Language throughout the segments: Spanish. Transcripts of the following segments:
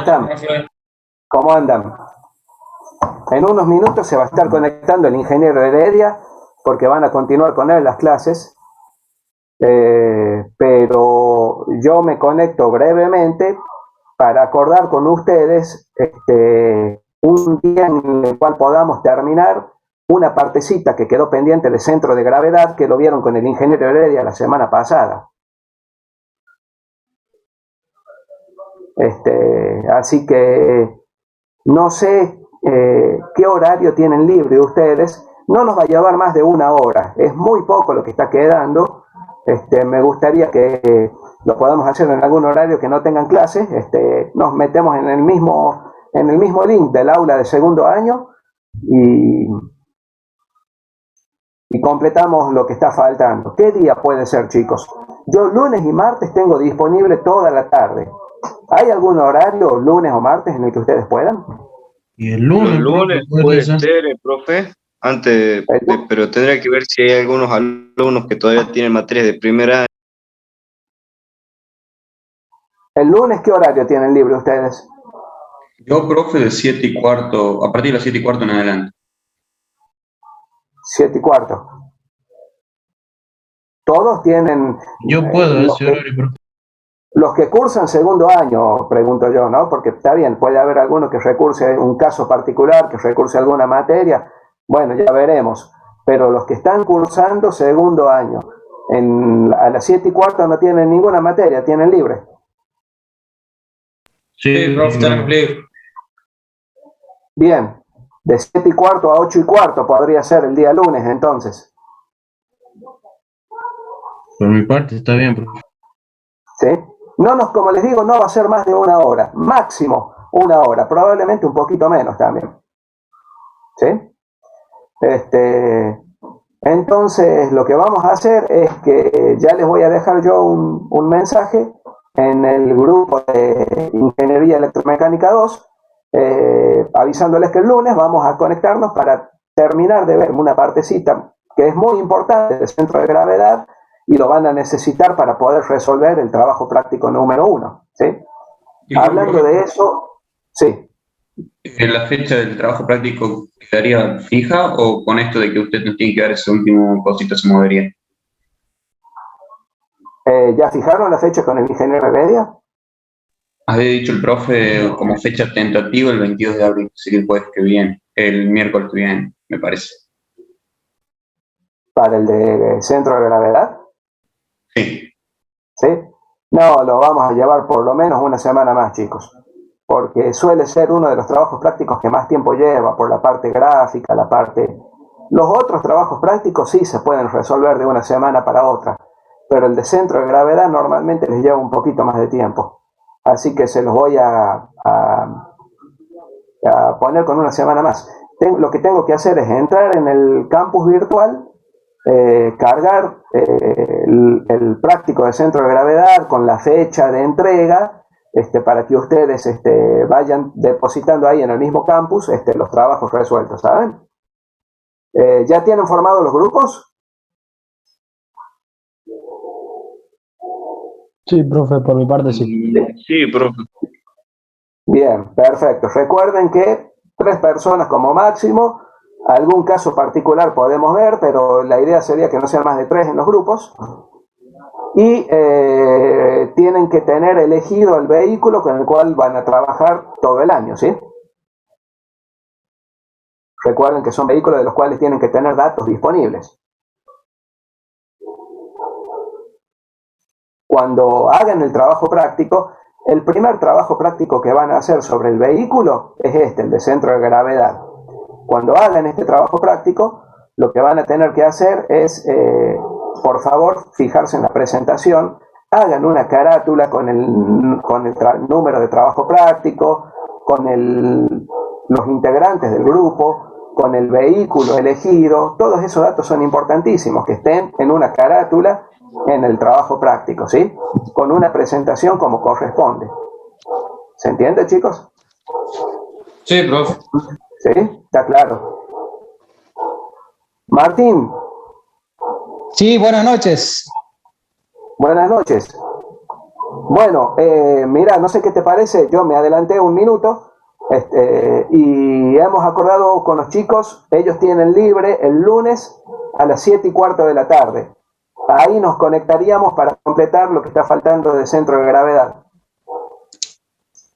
están? ¿Cómo andan? En unos minutos se va a estar conectando el ingeniero Heredia, porque van a continuar con él las clases, pero yo me conecto brevemente para acordar con ustedes un día en el cual podamos terminar una partecita que quedó pendiente de centro de gravedad, que lo vieron con el ingeniero Heredia la semana pasada. Así que no sé qué horario tienen libre ustedes. No nos va a llevar más de una hora, es muy poco lo que está quedando. Me gustaría que lo podamos hacer en algún horario que no tengan clases. Nos metemos en el mismo link del aula de segundo año y completamos lo que está faltando. ¿Qué día puede ser, chicos? Yo lunes y martes tengo disponible toda la tarde. ¿Hay algún horario, lunes o martes, en el que ustedes puedan? Y el lunes, Los lunes puede ser, profe, pero tendría que ver si hay algunos alumnos que todavía tienen materias de primer año. ¿El lunes qué horario tienen libre ustedes? Yo, profe, de 7:15, a partir de las 7:15 en adelante. 7:15. Todos tienen... Yo puedo ese horario, profe. Los que cursan segundo año, pregunto yo, ¿no? Porque está bien, puede haber alguno que recurse un caso particular, que recurse alguna materia, bueno, ya veremos. Pero los que están cursando segundo año, a las 7:15 no tienen ninguna materia, tienen libre. Sí, profe, tenemos libre. Bien, de 7:15 a 8:15 podría ser el día lunes, entonces. Por mi parte está bien, profe. ¿Sí? Como les digo, no va a ser más de una hora, máximo una hora, probablemente un poquito menos también. ¿Sí? Entonces, lo que vamos a hacer es que ya les voy a dejar yo un mensaje en el grupo de Ingeniería Electromecánica 2, avisándoles que el lunes vamos a conectarnos para terminar de ver una partecita que es muy importante del centro de gravedad, y lo van a necesitar para poder resolver el trabajo práctico número 1. ¿Sí? Hablando de eso, sí. ¿La fecha del trabajo práctico quedaría fija o con esto de que usted nos tiene que dar ese último cosito se movería? ¿Ya fijaron la fecha con el ingeniero Heredia? Había dicho el profe como fecha tentativa el 22 de abril, así que el jueves que viene, el miércoles que viene, me parece. ¿Para el de centro de gravedad? Sí. ¿Sí? No, lo vamos a llevar por lo menos una semana más, chicos, porque suele ser uno de los trabajos prácticos que más tiempo lleva, por la parte gráfica, Los otros trabajos prácticos sí se pueden resolver de una semana para otra, pero el de centro de gravedad normalmente les lleva un poquito más de tiempo. Así que se los voy a poner con una semana más. Lo que tengo que hacer es entrar en el campus virtual, cargar el práctico de centro de gravedad con la fecha de entrega, para que ustedes vayan depositando ahí en el mismo campus los trabajos resueltos, ¿saben? ¿Ya tienen formados los grupos? Sí, profe, por mi parte sí. Sí, profe. Bien, perfecto. Recuerden que 3 personas como máximo. Algún caso particular podemos ver, pero la idea sería que no sean más de 3 en los grupos. Y tienen que tener elegido el vehículo con el cual van a trabajar todo el año, ¿sí? Recuerden que son vehículos de los cuales tienen que tener datos disponibles. Cuando hagan el trabajo práctico, el primer trabajo práctico que van a hacer sobre el vehículo es el de centro de gravedad. Cuando hagan este trabajo práctico, lo que van a tener que hacer es, por favor, fijarse en la presentación, hagan una carátula con el número de trabajo práctico, con los integrantes del grupo, con el vehículo elegido. Todos esos datos son importantísimos, que estén en una carátula en el trabajo práctico, ¿sí? Con una presentación como corresponde. ¿Se entiende, chicos? Sí, profe. ¿Sí? ¿Está claro? Martín. Sí, buenas noches. Buenas noches. Bueno, mira, no sé qué te parece, yo me adelanté un minuto y hemos acordado con los chicos, ellos tienen libre el lunes a las 7:15 de la tarde. Ahí nos conectaríamos para completar lo que está faltando de centro de gravedad.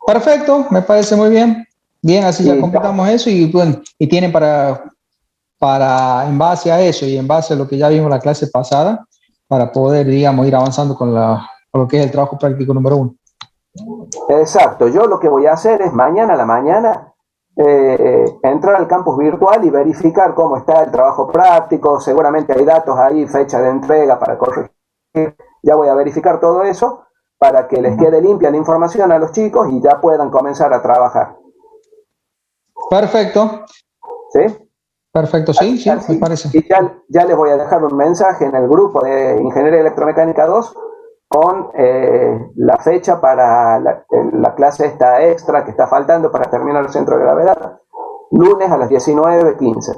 Perfecto, me parece muy bien. Bien, así ya completamos eso y, bueno, y tienen en base a eso y en base a lo que ya vimos la clase pasada, para poder, digamos, ir avanzando con lo que es el trabajo práctico número 1. Exacto, yo lo que voy a hacer es mañana a la mañana entrar al campus virtual y verificar cómo está el trabajo práctico, seguramente hay datos ahí, fecha de entrega para corregir, ya voy a verificar todo eso para que les quede limpia la información a los chicos y ya puedan comenzar a trabajar. Perfecto. ¿Sí? Perfecto, sí, me parece. Y ya les voy a dejar un mensaje en el grupo de Ingeniería Electromecánica 2 con la fecha para la clase esta extra que está faltando para terminar el centro de gravedad, lunes a las 19:15.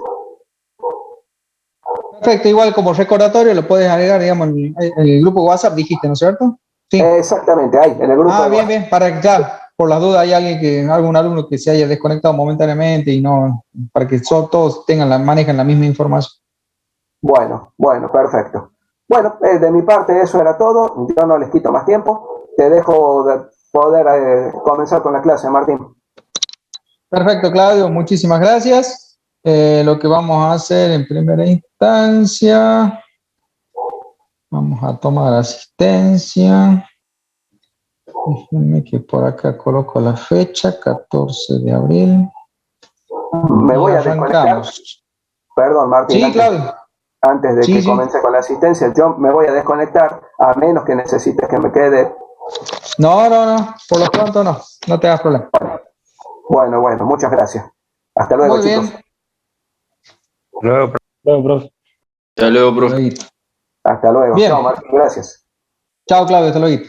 Perfecto, igual como recordatorio lo puedes agregar, digamos, en el grupo WhatsApp, dijiste, ¿no es cierto? Sí. Exactamente, ahí, en el grupo. Bien, bien, para que, por las dudas, hay algún alumno que se haya desconectado momentáneamente y no, para que todos manejen la misma información. Bueno, perfecto. Bueno, de mi parte eso era todo, yo no les quito más tiempo, te dejo de poder comenzar con la clase, Martín. Perfecto, Claudio, muchísimas gracias. Lo que vamos a hacer en primera instancia, vamos a tomar asistencia. Déjenme que por acá coloco la fecha, 14 de abril. Me voy a desconectar. Perdón, Martín. Sí, Claudio. Antes de que comience con la asistencia, yo me voy a desconectar, a menos que necesites que me quede. No, por lo pronto no te hagas problema. Bueno, muchas gracias. Hasta luego, muy chicos. Bien. Luego, profe. Hasta luego, profe. Hasta luego. Bien. Chao, Martín, gracias. Chao, Claudio, hasta luego.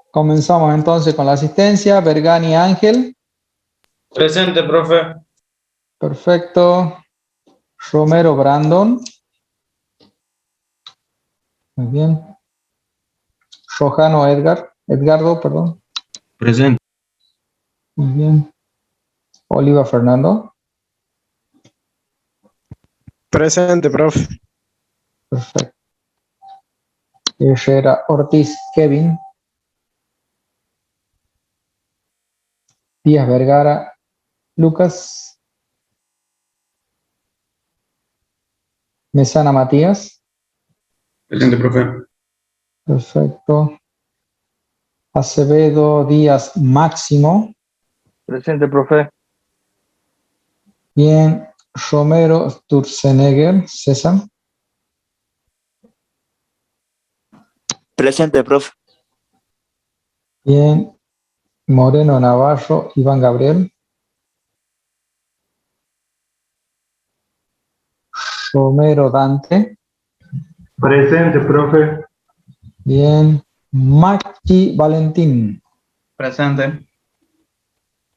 Comenzamos entonces con la asistencia. Bergani Ángel. Presente, profe. Perfecto. Romero Brandon. Muy bien. Rojano Edgardo, perdón. Presente. Muy bien. Oliva Fernando. Presente, profe. Perfecto. Herrera Ortiz Kevin. Díaz Vergara Lucas. Mesana Matías. Presente, profe. Perfecto. Acevedo Díaz Máximo. Presente, profe. Bien. Romero Sturzenegger César. Presente, profe. Bien. Moreno Navarro Iván Gabriel. Romero Dante. Presente, profe. Bien. Machi Valentín. Presente.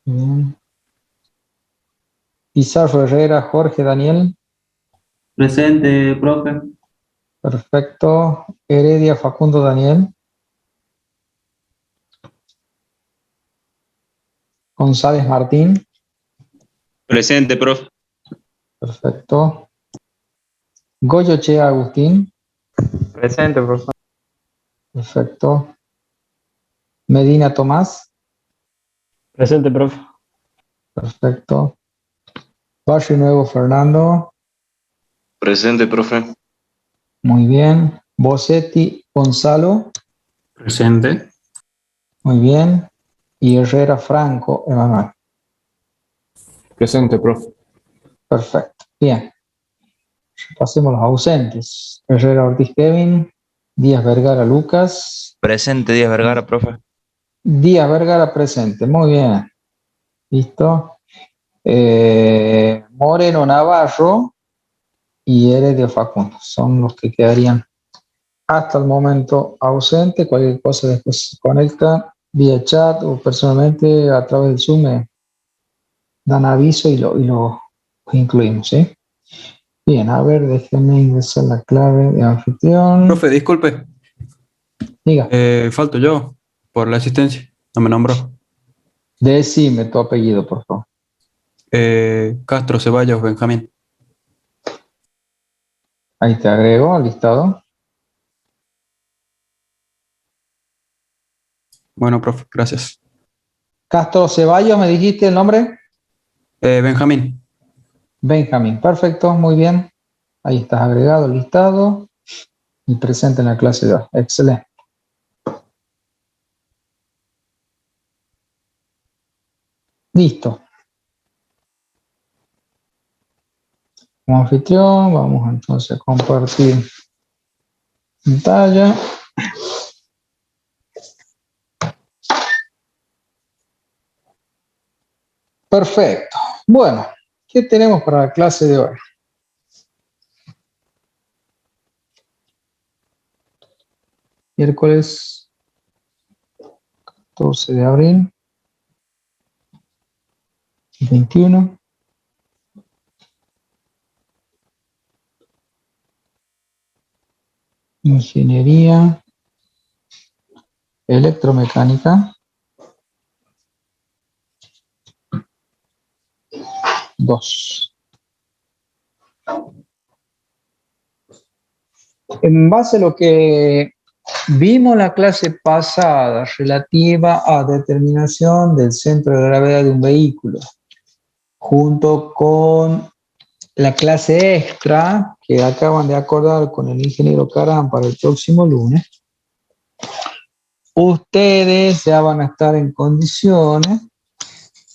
Bien. Pizarro Herrera Jorge Daniel. Presente, profe. Perfecto. Heredia Facundo Daniel. González Martín. Presente, profe. Perfecto. Goyochea Agustín. Presente, profe. Perfecto. Medina Tomás. Presente, profe. Perfecto. Barrio Nuevo Fernando. Presente, profe. Muy bien. Bosetti Gonzalo. Presente. Muy bien. Y Herrera Franco Emanuel. Presente, profe. Perfecto. Bien. Pasemos los ausentes. Herrera Ortiz Kevin. Díaz Vergara Lucas. Presente, Díaz Vergara, profe. Díaz Vergara presente. Muy bien. Listo. Moreno Navarro y Heredia Facundo. Son los que quedarían hasta el momento ausentes. Cualquier cosa después se conecta vía chat o personalmente a través del Zoom. Me dan aviso y lo incluimos, ¿sí? Bien, a ver, déjenme ingresar la clave de anfitrión. Profe, disculpe. Diga. Falto yo por la asistencia. No me nombró. Decime tu apellido, por favor. Castro Ceballos Benjamín. Ahí te agrego al listado. Bueno, profe, gracias. Castro Ceballos, ¿me dijiste el nombre? Benjamín. Benjamín, perfecto, muy bien. Ahí estás agregado al listado y presente en la clase de hoy. Excelente. Listo. Como anfitrión, vamos entonces a compartir pantalla. Perfecto. Bueno, ¿qué tenemos para la clase de hoy? Miércoles 14 de abril 21. Ingeniería electromecánica 2. En base a lo que vimos la clase pasada relativa a determinación del centro de gravedad de un vehículo, junto con la clase extra que acaban de acordar con el ingeniero Caram para el próximo lunes, ustedes ya van a estar en condiciones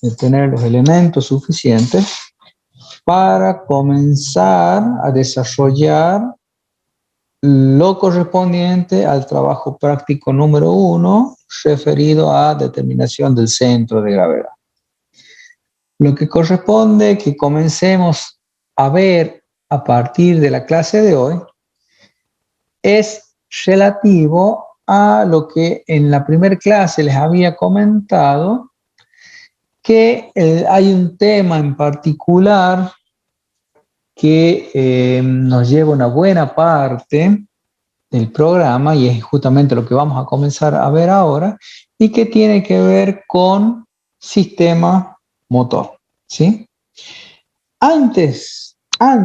de tener los elementos suficientes para comenzar a desarrollar lo correspondiente al trabajo práctico número 1 referido a determinación del centro de gravedad. Lo que corresponde que comencemos a ver a partir de la clase de hoy es relativo a lo que en la primera clase les había comentado, que hay un tema en particular que nos lleva una buena parte del programa y es justamente lo que vamos a comenzar a ver ahora y que tiene que ver con sistema motor, ¿sí? Antes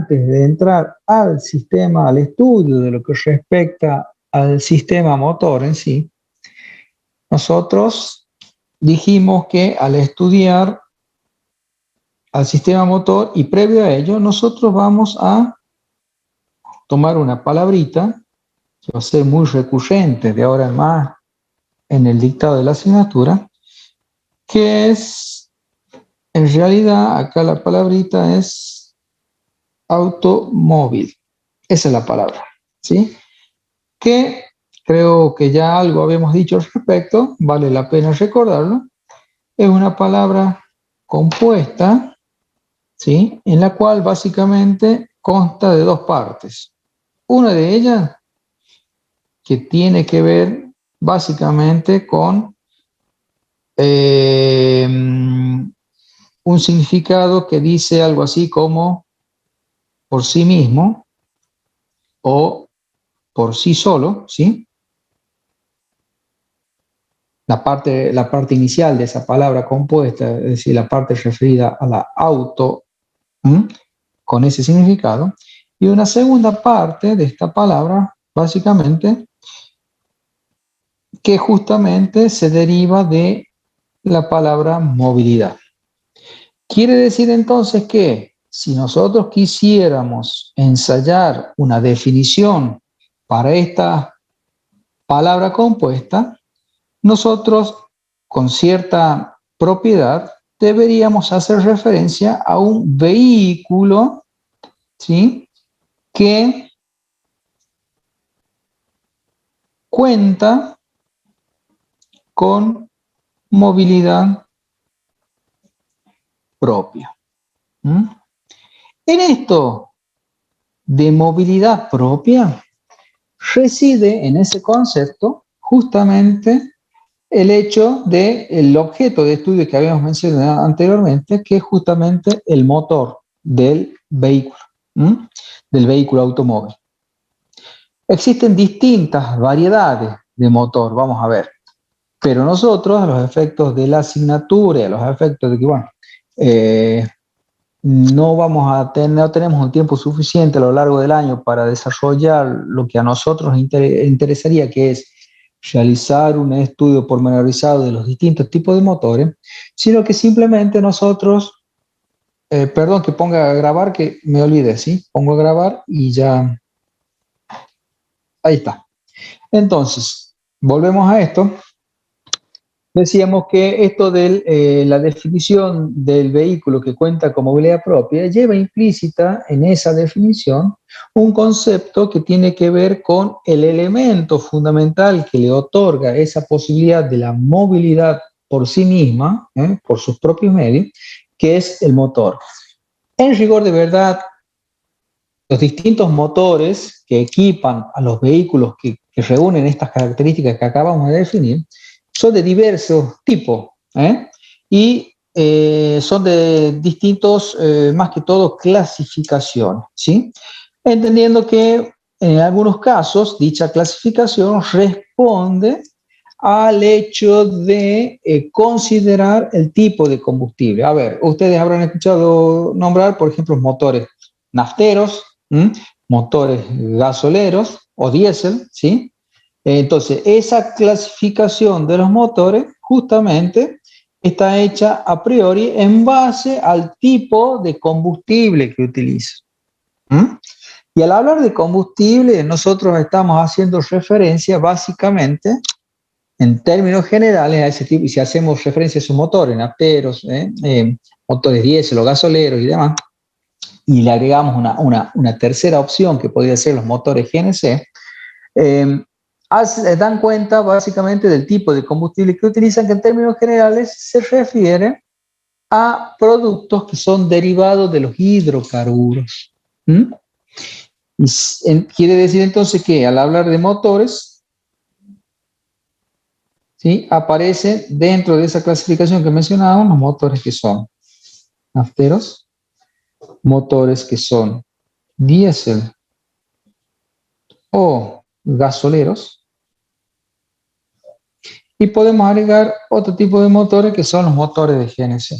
de entrar al sistema, al estudio de lo que respecta al sistema motor en sí, nosotros dijimos que al estudiar al sistema motor y previo a ello, nosotros vamos a tomar una palabrita que va a ser muy recurrente de ahora en más en el dictado de la asignatura, que es, en realidad, acá la palabrita es automóvil. Esa es la palabra, ¿sí? Que creo que ya algo habíamos dicho al respecto, vale la pena recordarlo. Es una palabra compuesta, ¿sí? En la cual básicamente consta de dos partes. Una de ellas que tiene que ver básicamente con un significado que dice algo así como por sí mismo o por sí solo, ¿sí? La parte inicial de esa palabra compuesta, es decir, la parte referida a la auto, con ese significado, y una segunda parte de esta palabra, básicamente, que justamente se deriva de la palabra movilidad. Quiere decir entonces que si nosotros quisiéramos ensayar una definición para esta palabra compuesta, nosotros con cierta propiedad deberíamos hacer referencia a un vehículo, ¿sí?, que cuenta con movilidad propia. En esto de movilidad propia reside en ese concepto justamente el hecho del objeto de estudio que habíamos mencionado anteriormente, que es justamente el motor del vehículo automóvil. Existen distintas variedades de motor, vamos a ver. Pero nosotros, a los efectos de la asignatura y a los efectos de que, bueno, no tenemos un tiempo suficiente a lo largo del año para desarrollar lo que a nosotros nos interesaría, que es realizar un estudio pormenorizado de los distintos tipos de motores, sino que simplemente nosotros, perdón que ponga a grabar, que me olvidé, ¿sí? Pongo a grabar y ya, ahí está. Entonces, volvemos a esto. Decíamos que esto de la definición del vehículo que cuenta con movilidad propia lleva implícita en esa definición un concepto que tiene que ver con el elemento fundamental que le otorga esa posibilidad de la movilidad por sí misma, por sus propios medios, que es el motor. En rigor de verdad, los distintos motores que equipan a los vehículos que reúnen estas características que acabamos de definir son de diversos tipos, y son de distintos, más que todo, clasificaciones, ¿sí? Entendiendo que en algunos casos dicha clasificación responde al hecho de considerar el tipo de combustible. A ver, ustedes habrán escuchado nombrar, por ejemplo, motores nafteros, motores gasoleros o diésel, ¿sí? Entonces, esa clasificación de los motores justamente está hecha a priori en base al tipo de combustible que utiliza. Y al hablar de combustible, nosotros estamos haciendo referencia básicamente, en términos generales, a ese tipo, y si hacemos referencia a esos motores, nafteros, motores diésel o gasoleros y demás, y le agregamos una tercera opción que podría ser los motores GNC, dan cuenta básicamente del tipo de combustible que utilizan, que en términos generales se refiere a productos que son derivados de los hidrocarburos. Quiere decir entonces que al hablar de motores, ¿sí?, aparece dentro de esa clasificación que mencionábamos los motores que son nafteros, motores que son diésel o gasoleros, y podemos agregar otro tipo de motores que son los motores de GNC.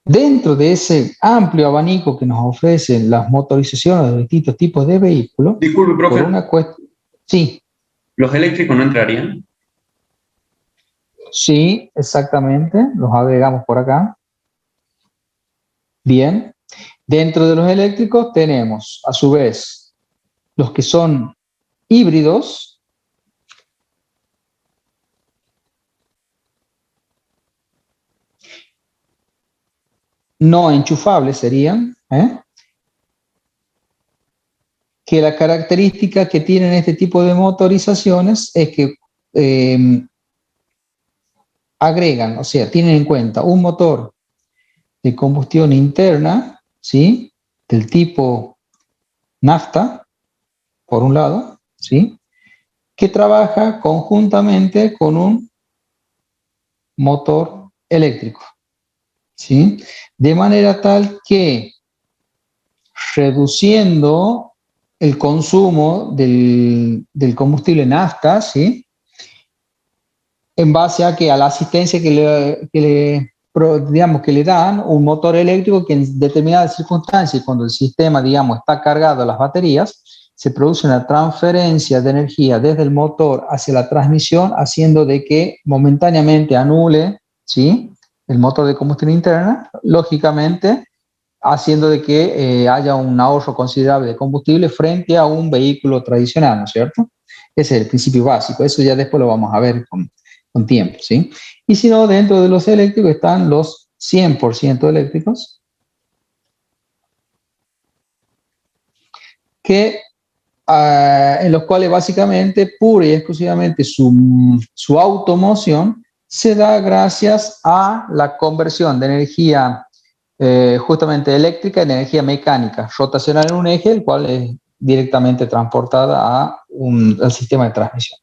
Dentro de ese amplio abanico que nos ofrecen las motorizaciones de distintos tipos de vehículos, Disculpe, profe. por una cuestión... Sí. ¿Los eléctricos no entrarían? Sí, exactamente, los agregamos por acá. Bien. Dentro de los eléctricos tenemos, a su vez, los que son híbridos, no enchufables serían, que la característica que tienen este tipo de motorizaciones es que agregan, o sea, tienen en cuenta un motor de combustión interna, ¿sí?, del tipo nafta, por un lado, ¿sí?, que trabaja conjuntamente con un motor eléctrico, ¿sí?, de manera tal que reduciendo el consumo del combustible nafta, ¿sí?, en base a que a la asistencia que le dan un motor eléctrico, que en determinadas circunstancias, cuando el sistema, digamos, está cargado a las baterías, se produce una transferencia de energía desde el motor hacia la transmisión, haciendo de que momentáneamente anule, ¿sí?, el motor de combustión interna, lógicamente haciendo de que haya un ahorro considerable de combustible frente a un vehículo tradicional, ¿no es cierto? Ese es el principio básico, eso ya después lo vamos a ver con tiempo, ¿sí? Y si no, dentro de los eléctricos están los 100% eléctricos, que en los cuales básicamente pura y exclusivamente su automoción se da gracias a la conversión de energía justamente eléctrica en energía mecánica, rotacional en un eje, el cual es directamente transportada al sistema de transmisión.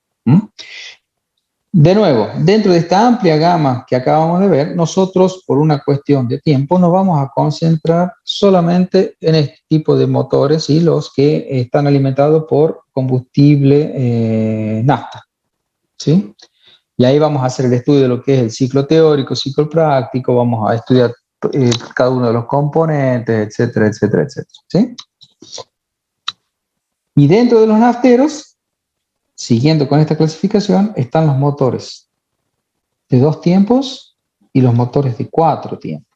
De nuevo, dentro de esta amplia gama que acabamos de ver, nosotros, por una cuestión de tiempo, nos vamos a concentrar solamente en este tipo de motores, ¿sí? Los que están alimentados por combustible nafta, ¿sí? Y ahí vamos a hacer el estudio de lo que es el ciclo teórico, ciclo práctico, vamos a estudiar cada uno de los componentes, etcétera, etcétera, etcétera, ¿sí? Y dentro de los nafteros, siguiendo con esta clasificación, están los motores de 2 tiempos y los motores de 4 tiempos.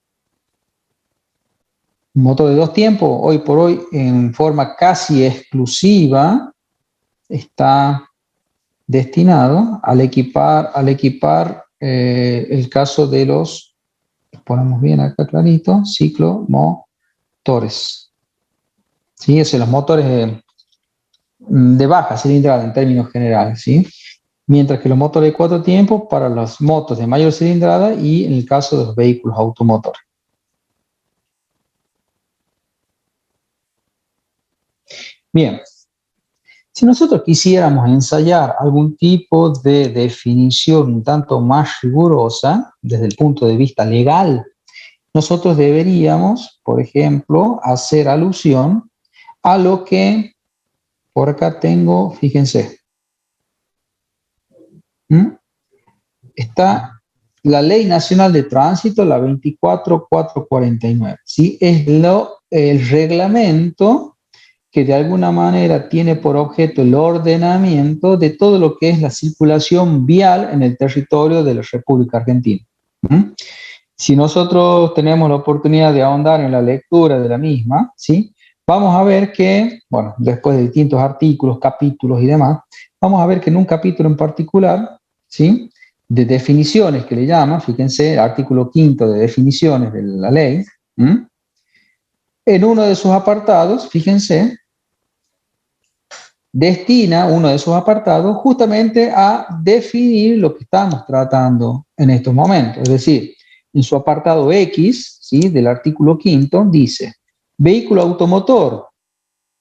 Un motor de 2 tiempos, hoy por hoy, en forma casi exclusiva, está destinado al equipar el caso de los, ponemos bien acá clarito, ciclomotores. ¿Sí? Es los motores de baja cilindrada en términos generales, ¿sí? Mientras que los motores de 4 tiempos para las motos de mayor cilindrada y en el caso de los vehículos automotores. Bien, si nosotros quisiéramos ensayar algún tipo de definición un tanto más rigurosa desde el punto de vista legal, nosotros deberíamos, por ejemplo, hacer alusión a lo que por acá tengo, fíjense, está la Ley Nacional de Tránsito, la 24449, ¿sí? Es el reglamento que de alguna manera tiene por objeto el ordenamiento de todo lo que es la circulación vial en el territorio de la República Argentina. Si nosotros tenemos la oportunidad de ahondar en la lectura de la misma, ¿sí? Vamos a ver que, bueno, después de distintos artículos, capítulos y demás, vamos a ver que en un capítulo en particular, ¿sí? De definiciones que le llaman, fíjense, el artículo 5 de definiciones de la ley, en uno de sus apartados, fíjense, destina uno de sus apartados justamente a definir lo que estamos tratando en estos momentos. Es decir, en su apartado X, ¿sí? Del artículo 5 dice: vehículo automotor,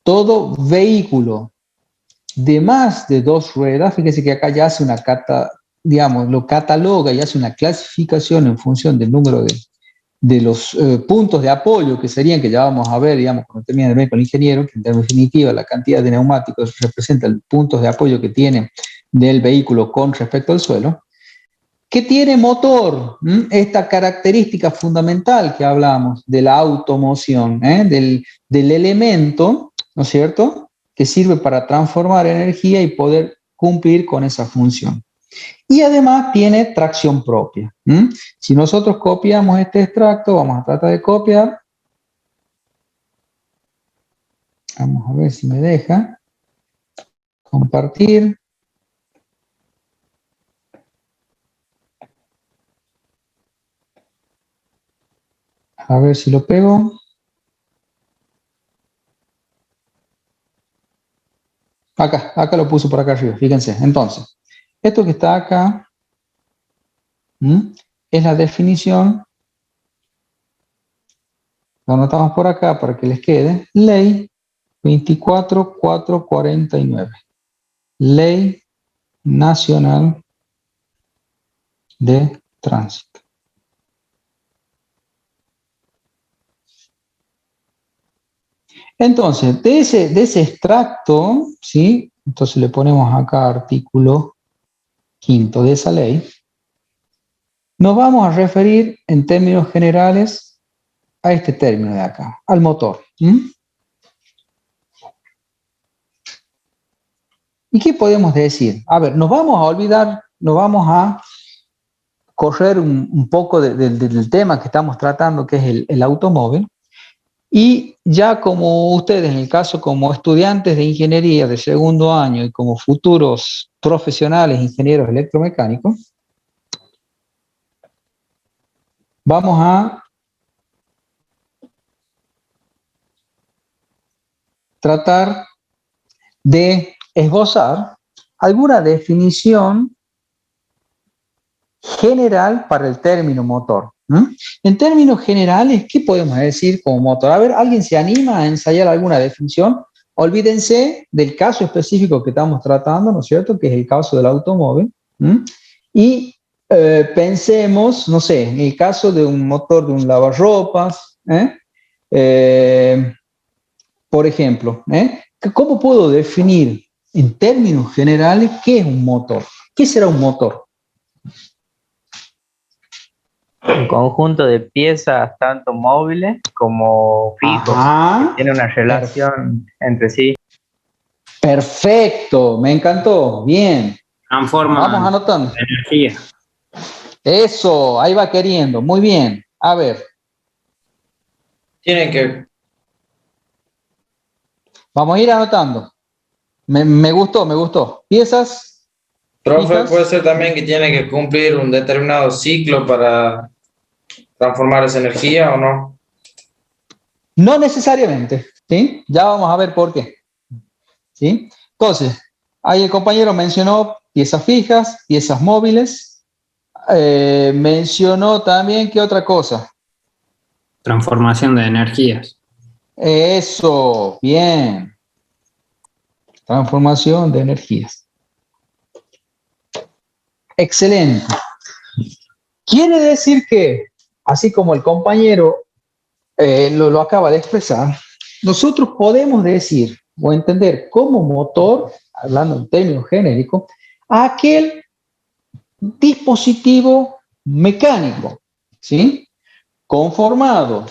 todo vehículo de más de 2 ruedas, fíjense que acá ya hace una lo cataloga y hace una clasificación en función del número de los puntos de apoyo que serían, que ya vamos a ver, digamos, cuando termine de ver con el ingeniero, que en definitiva la cantidad de neumáticos representa los puntos de apoyo que tiene del vehículo con respecto al suelo, que tiene motor, esta característica fundamental que hablamos de la automoción, del elemento, ¿no es cierto?, que sirve para transformar energía y poder cumplir con esa función. Y además tiene tracción propia. Si nosotros copiamos este extracto, vamos a tratar de copiar. Vamos a ver si me deja. Compartir. A ver si lo pego. Acá lo puso por acá arriba, fíjense. Entonces, esto que está acá es la definición. Lo anotamos por acá para que les quede. Ley 24449. Ley Nacional de Tránsito. Entonces, de ese extracto, ¿sí? Entonces le ponemos acá artículo 5 de esa ley. Nos vamos a referir en términos generales a este término de acá, al motor. ¿Y qué podemos decir? A ver, nos vamos a olvidar, nos vamos a correr un poco del tema que estamos tratando, que es el automóvil. Y ya como ustedes, en el caso como estudiantes de ingeniería de segundo año y como futuros profesionales ingenieros electromecánicos, vamos a tratar de esbozar alguna definición general para el término motor. En términos generales, ¿qué podemos decir como motor? A ver, ¿alguien se anima a ensayar alguna definición? Olvídense del caso específico que estamos tratando, ¿no es cierto?, que es el caso del automóvil, Y pensemos, no sé, en el caso de un motor de un lavarropas, por ejemplo, ¿cómo puedo definir en términos generales qué es un motor? ¿Qué será un motor? Un conjunto de piezas tanto móviles como fijos, Ajá. que tiene una relación entre sí. Perfecto, me encantó, bien. Transforma Vamos anotando. energía. Eso, ahí va queriendo, muy bien. A ver, Tienen que, vamos a ir anotando. Me gustó. Piezas. profe, fijas. puede ser también que tiene que cumplir un determinado ciclo para transformar esa energía o no. No necesariamente, ¿sí? Ya vamos a ver por qué. ¿Sí? Entonces, ahí el compañero mencionó piezas fijas, piezas móviles. Mencionó también, ¿qué otra cosa? Transformación de energías. Eso, bien. Transformación de energías. Excelente. Quiere decir que, así como el compañero lo acaba de expresar, nosotros podemos decir o entender como motor, hablando en términos genéricos, aquel dispositivo mecánico, ¿sí? Conformado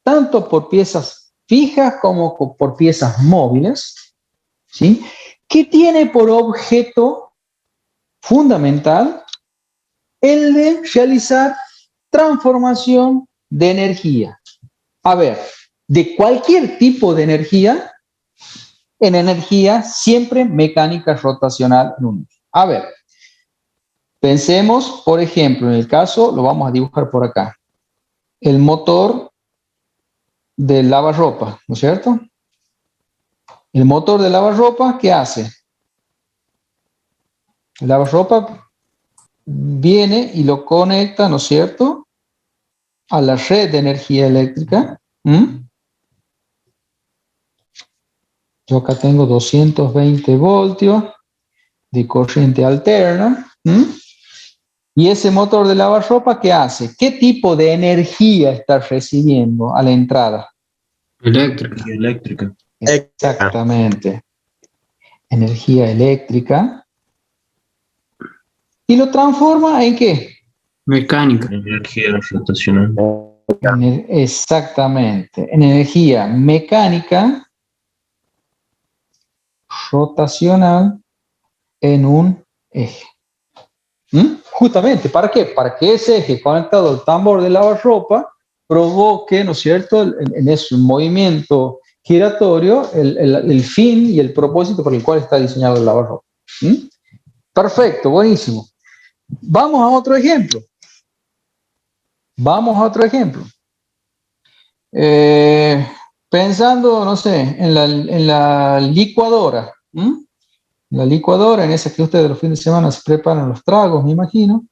tanto por piezas fijas como por piezas móviles, ¿sí? Que tiene por objeto fundamental el de realizar transformación de energía. A ver, de cualquier tipo de energía en energía siempre mecánica rotacional en un eje. A ver, pensemos, por ejemplo, en el caso, lo vamos a dibujar por acá, el motor del lavarropa, ¿no es cierto? El motor del lavarropa, ¿qué hace? El lavarropa viene y lo conecta, ¿no es cierto?, a la red de energía eléctrica. Yo acá tengo 220 voltios de corriente alterna. Y ese motor de lavarropa, ¿qué hace? ¿Qué tipo de energía está recibiendo a la entrada? Eléctrica. Exactamente. Energía eléctrica. ¿Y lo transforma en qué? Mecánica. Energía rotacional. Exactamente. En energía mecánica rotacional en un eje. Justamente, ¿para qué? Para que ese eje conectado al tambor de lavarropa provoque, ¿no es cierto?, en ese movimiento giratorio, el fin y el propósito por el cual está diseñado el lavarropa. Perfecto, buenísimo. Vamos a otro ejemplo. Pensando, no sé, en la licuadora. La licuadora, en esa que ustedes los fines de semana se preparan los tragos, me imagino.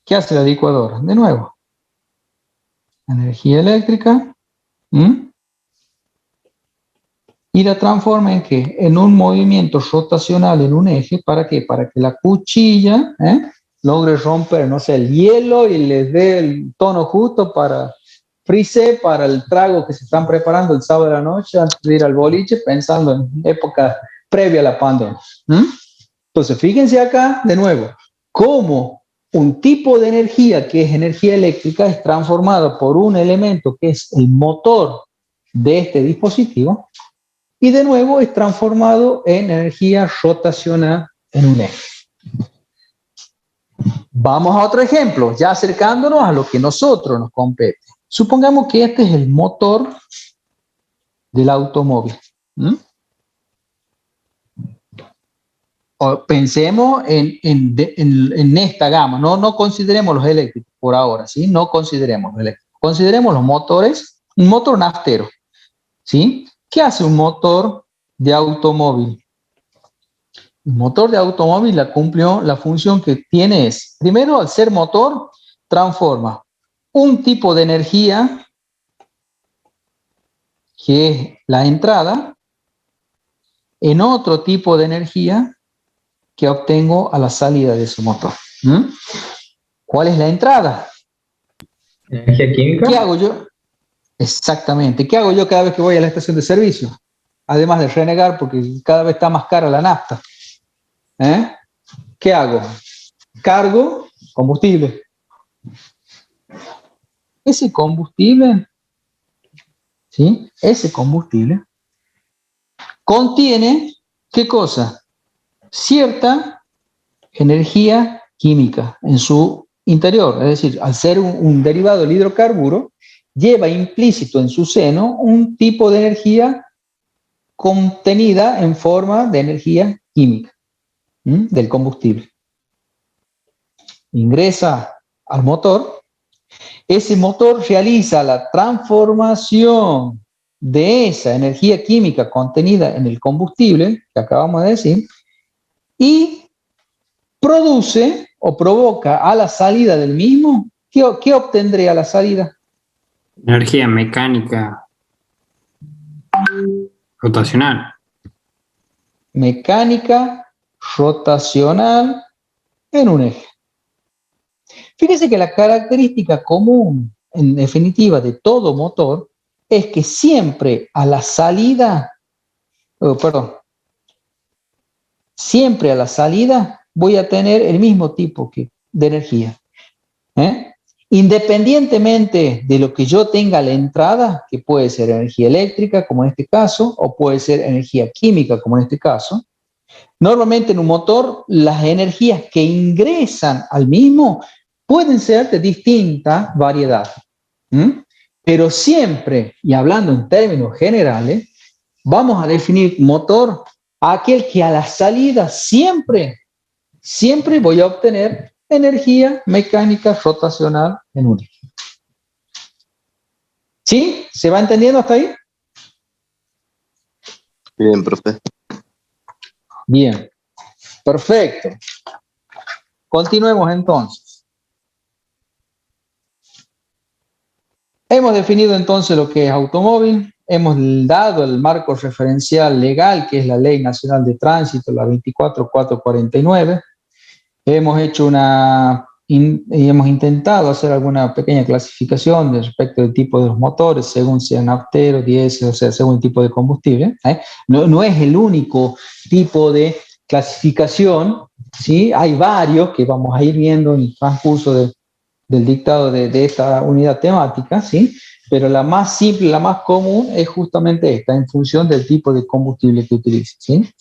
¿Qué hace la licuadora? De nuevo, energía eléctrica. Y la transforma en ¿qué? En un movimiento rotacional en un eje. ¿Para qué? Para que la cuchilla logre romper, no sé, el hielo y les dé el tono justo para frise, para el trago que se están preparando el sábado de la noche antes de ir al boliche, pensando en época previa a la pandemia. Entonces, fíjense acá, de nuevo, cómo un tipo de energía que es energía eléctrica es transformada por un elemento que es el motor de este dispositivo y de nuevo es transformado en energía rotacional en un eje. Vamos a otro ejemplo, ya acercándonos a lo que nosotros nos compete. Supongamos que este es el motor del automóvil. O pensemos en esta gama, no consideremos los eléctricos por ahora, ¿sí? No consideremos los eléctricos. Consideremos los motores, un motor naftero, ¿sí? ¿Qué hace un motor de automóvil? El motor de automóvil la función que tiene es, primero, al ser motor, transforma un tipo de energía, que es la entrada, en otro tipo de energía, que obtengo a la salida de ese motor. ¿Mm? ¿Cuál es la entrada? ¿Energía química? ¿Qué hago yo? Exactamente. ¿Qué hago yo cada vez que voy a la estación de servicio? Además de renegar porque cada vez está más cara la nafta. ¿Eh? ¿Qué hago? Cargo combustible. Ese combustible, ¿sí? Ese combustible contiene, ¿qué cosa? Cierta energía química en su interior. Es decir, al ser un derivado del hidrocarburo, lleva implícito en su seno un tipo de energía contenida en forma de energía química del combustible. Ingresa al motor, ese motor realiza la transformación de esa energía química contenida en el combustible, que acabamos de decir, y produce o provoca a la salida del mismo, ¿qué obtendré a la salida? Energía mecánica rotacional. Mecánica rotacional en un eje. Fíjese que la característica común, en definitiva, de todo motor es que siempre a la salida, siempre a la salida voy a tener el mismo tipo de energía. Independientemente de lo que yo tenga a la entrada, que puede ser energía eléctrica, como en este caso, o puede ser energía química, como en este caso, normalmente en un motor las energías que ingresan al mismo pueden ser de distinta variedad. Pero siempre, y hablando en términos generales, vamos a definir motor a aquel que a la salida siempre voy a obtener energía mecánica rotacional en un eje. ¿Sí? ¿Se va entendiendo hasta ahí? Bien, profe. Bien, perfecto. Continuemos entonces. Hemos definido entonces lo que es automóvil, hemos dado el marco referencial legal, que es la Ley Nacional de Tránsito, la 24449. Hemos hecho hemos intentado hacer alguna pequeña clasificación respecto del tipo de los motores, según sean nafteros, diésel, o sea, según el tipo de combustible. No es el único tipo de clasificación, ¿sí? Hay varios que vamos a ir viendo en el transcurso del dictado de esta unidad temática, ¿sí? Pero la más simple, la más común es justamente esta, en función del tipo de combustible que utilice, ¿sí?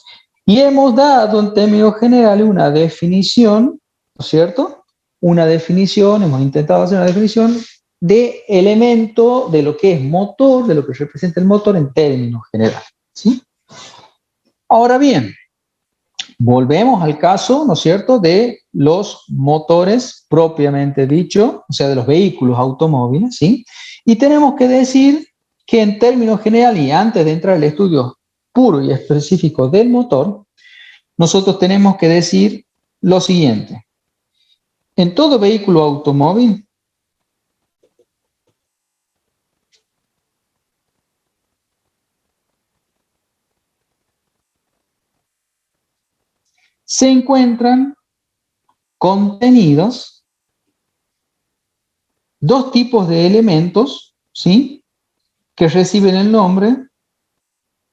Y hemos dado en términos generales una definición, ¿no es cierto? Hemos intentado hacer una definición de elemento de lo que es motor, de lo que representa el motor en términos generales, ¿sí? Ahora bien, volvemos al caso, ¿no es cierto?, de los motores propiamente dicho, o sea, de los vehículos automóviles, ¿sí? Y tenemos que decir que en términos generales, y antes de entrar al estudio puro y específico del motor, nosotros tenemos que decir lo siguiente. En todo vehículo automóvil se encuentran contenidos dos tipos de elementos, ¿sí?, que reciben el nombre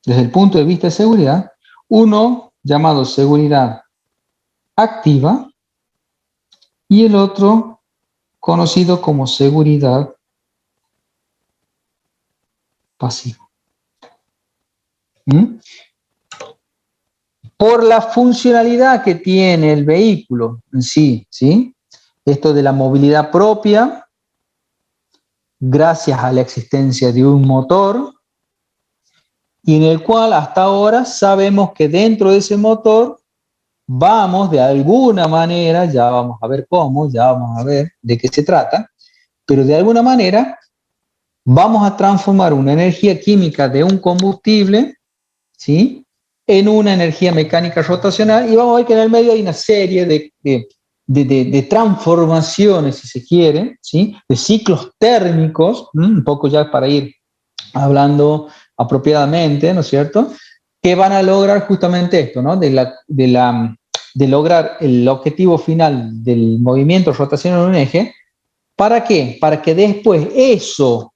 desde el punto de vista de seguridad, uno llamado seguridad activa y el otro conocido como seguridad pasiva. Por la funcionalidad que tiene el vehículo en sí, ¿sí? Esto de la movilidad propia, gracias a la existencia de un motor, y en el cual hasta ahora sabemos que dentro de ese motor vamos de alguna manera, ya vamos a ver cómo, ya vamos a ver de qué se trata, pero de alguna manera vamos a transformar una energía química de un combustible, ¿sí?, en una energía mecánica rotacional, y vamos a ver que en el medio hay una serie de transformaciones, si se quiere, ¿sí?, de ciclos térmicos, un poco ya para ir hablando apropiadamente, ¿no es cierto?, que van a lograr justamente esto, ¿no?, de la de lograr el objetivo final del movimiento rotacional de un eje. ¿Para qué? Para que después eso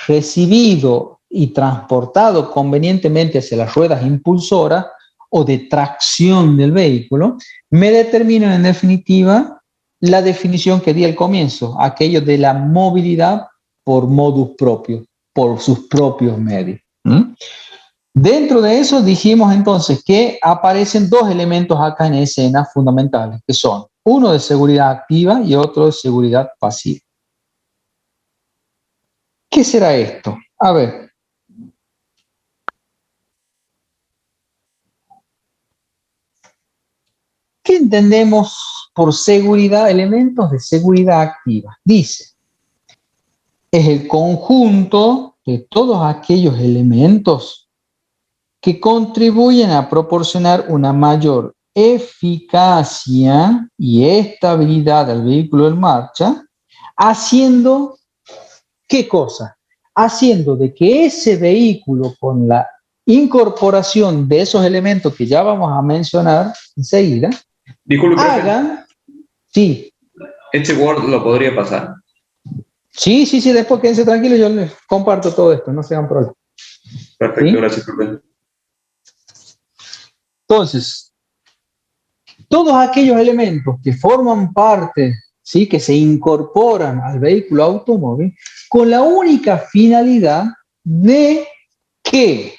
recibido y transportado convenientemente hacia las ruedas impulsoras o de tracción del vehículo, me determinen en definitiva la definición que di al comienzo, aquello de la movilidad por modus propio, por sus propios medios. Dentro de eso dijimos entonces que aparecen dos elementos acá en escena fundamentales, que son uno de seguridad activa y otro de seguridad pasiva. ¿Qué será esto? A ver. ¿Qué entendemos por seguridad? Elementos de seguridad activa. Dice, es el conjunto de todos aquellos elementos que contribuyen a proporcionar una mayor eficacia y estabilidad al vehículo en marcha, haciendo, ¿qué cosa? Haciendo de que ese vehículo, con la incorporación de esos elementos que ya vamos a mencionar enseguida, Disculpe, hagan, sí. ¿Este Word lo podría pasar? Sí, después quédense tranquilos, yo les comparto todo esto, no se hagan problema. Perfecto, ¿Sí? Gracias, profe. Entonces, todos aquellos elementos que forman parte, ¿sí?, que se incorporan al vehículo automóvil con la única finalidad de que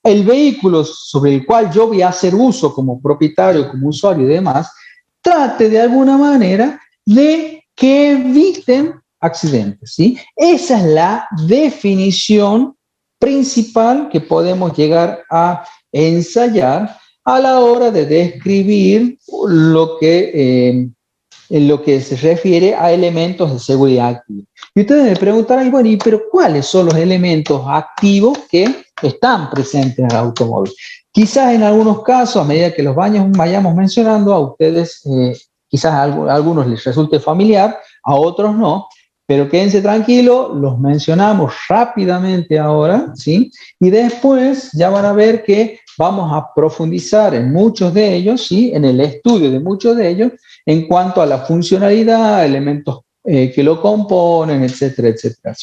el vehículo sobre el cual yo voy a hacer uso como propietario, como usuario y demás, trate de alguna manera de que eviten accidentes, ¿sí? Esa es la definición principal que podemos llegar a ensayar a la hora de describir lo que se refiere a elementos de seguridad activa. Y ustedes me preguntarán, bueno, pero ¿cuáles son los elementos activos que están presentes en el automóvil? Quizás en algunos casos, a medida que los vayamos mencionando, a ustedes quizás a algunos les resulte familiar, a otros no, pero quédense tranquilos, los mencionamos rápidamente ahora, ¿sí? Y después ya van a ver que vamos a profundizar en muchos de ellos, ¿sí?, en el estudio de muchos de ellos, en cuanto a la funcionalidad, elementos que lo componen, etcétera, etcétera.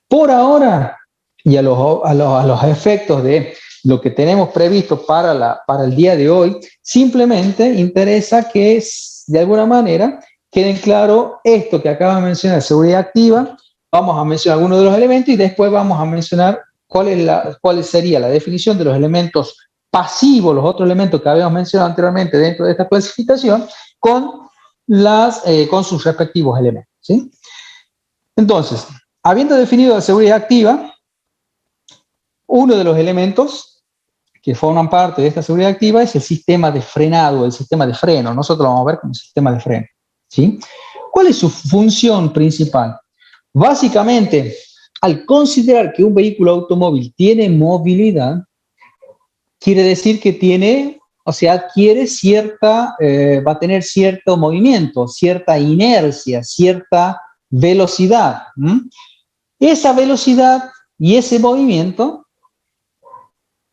Por ahora, y a los efectos de lo que tenemos previsto para el día de hoy, simplemente interesa que de alguna manera queden claro esto que acabo de mencionar, seguridad activa. Vamos a mencionar algunos de los elementos y después vamos a mencionar cuál sería la definición de los elementos pasivos, los otros elementos que habíamos mencionado anteriormente dentro de esta clasificación, con sus respectivos elementos, ¿sí? Entonces, habiendo definido la seguridad activa, uno de los elementos que forman parte de esta seguridad activa es el sistema de frenado, el sistema de freno. Nosotros lo vamos a ver como sistema de freno, ¿sí? ¿Cuál es su función principal? Básicamente, al considerar que un vehículo automóvil tiene movilidad, quiere decir que adquiere va a tener cierto movimiento, cierta inercia, cierta velocidad. Esa velocidad y ese movimiento,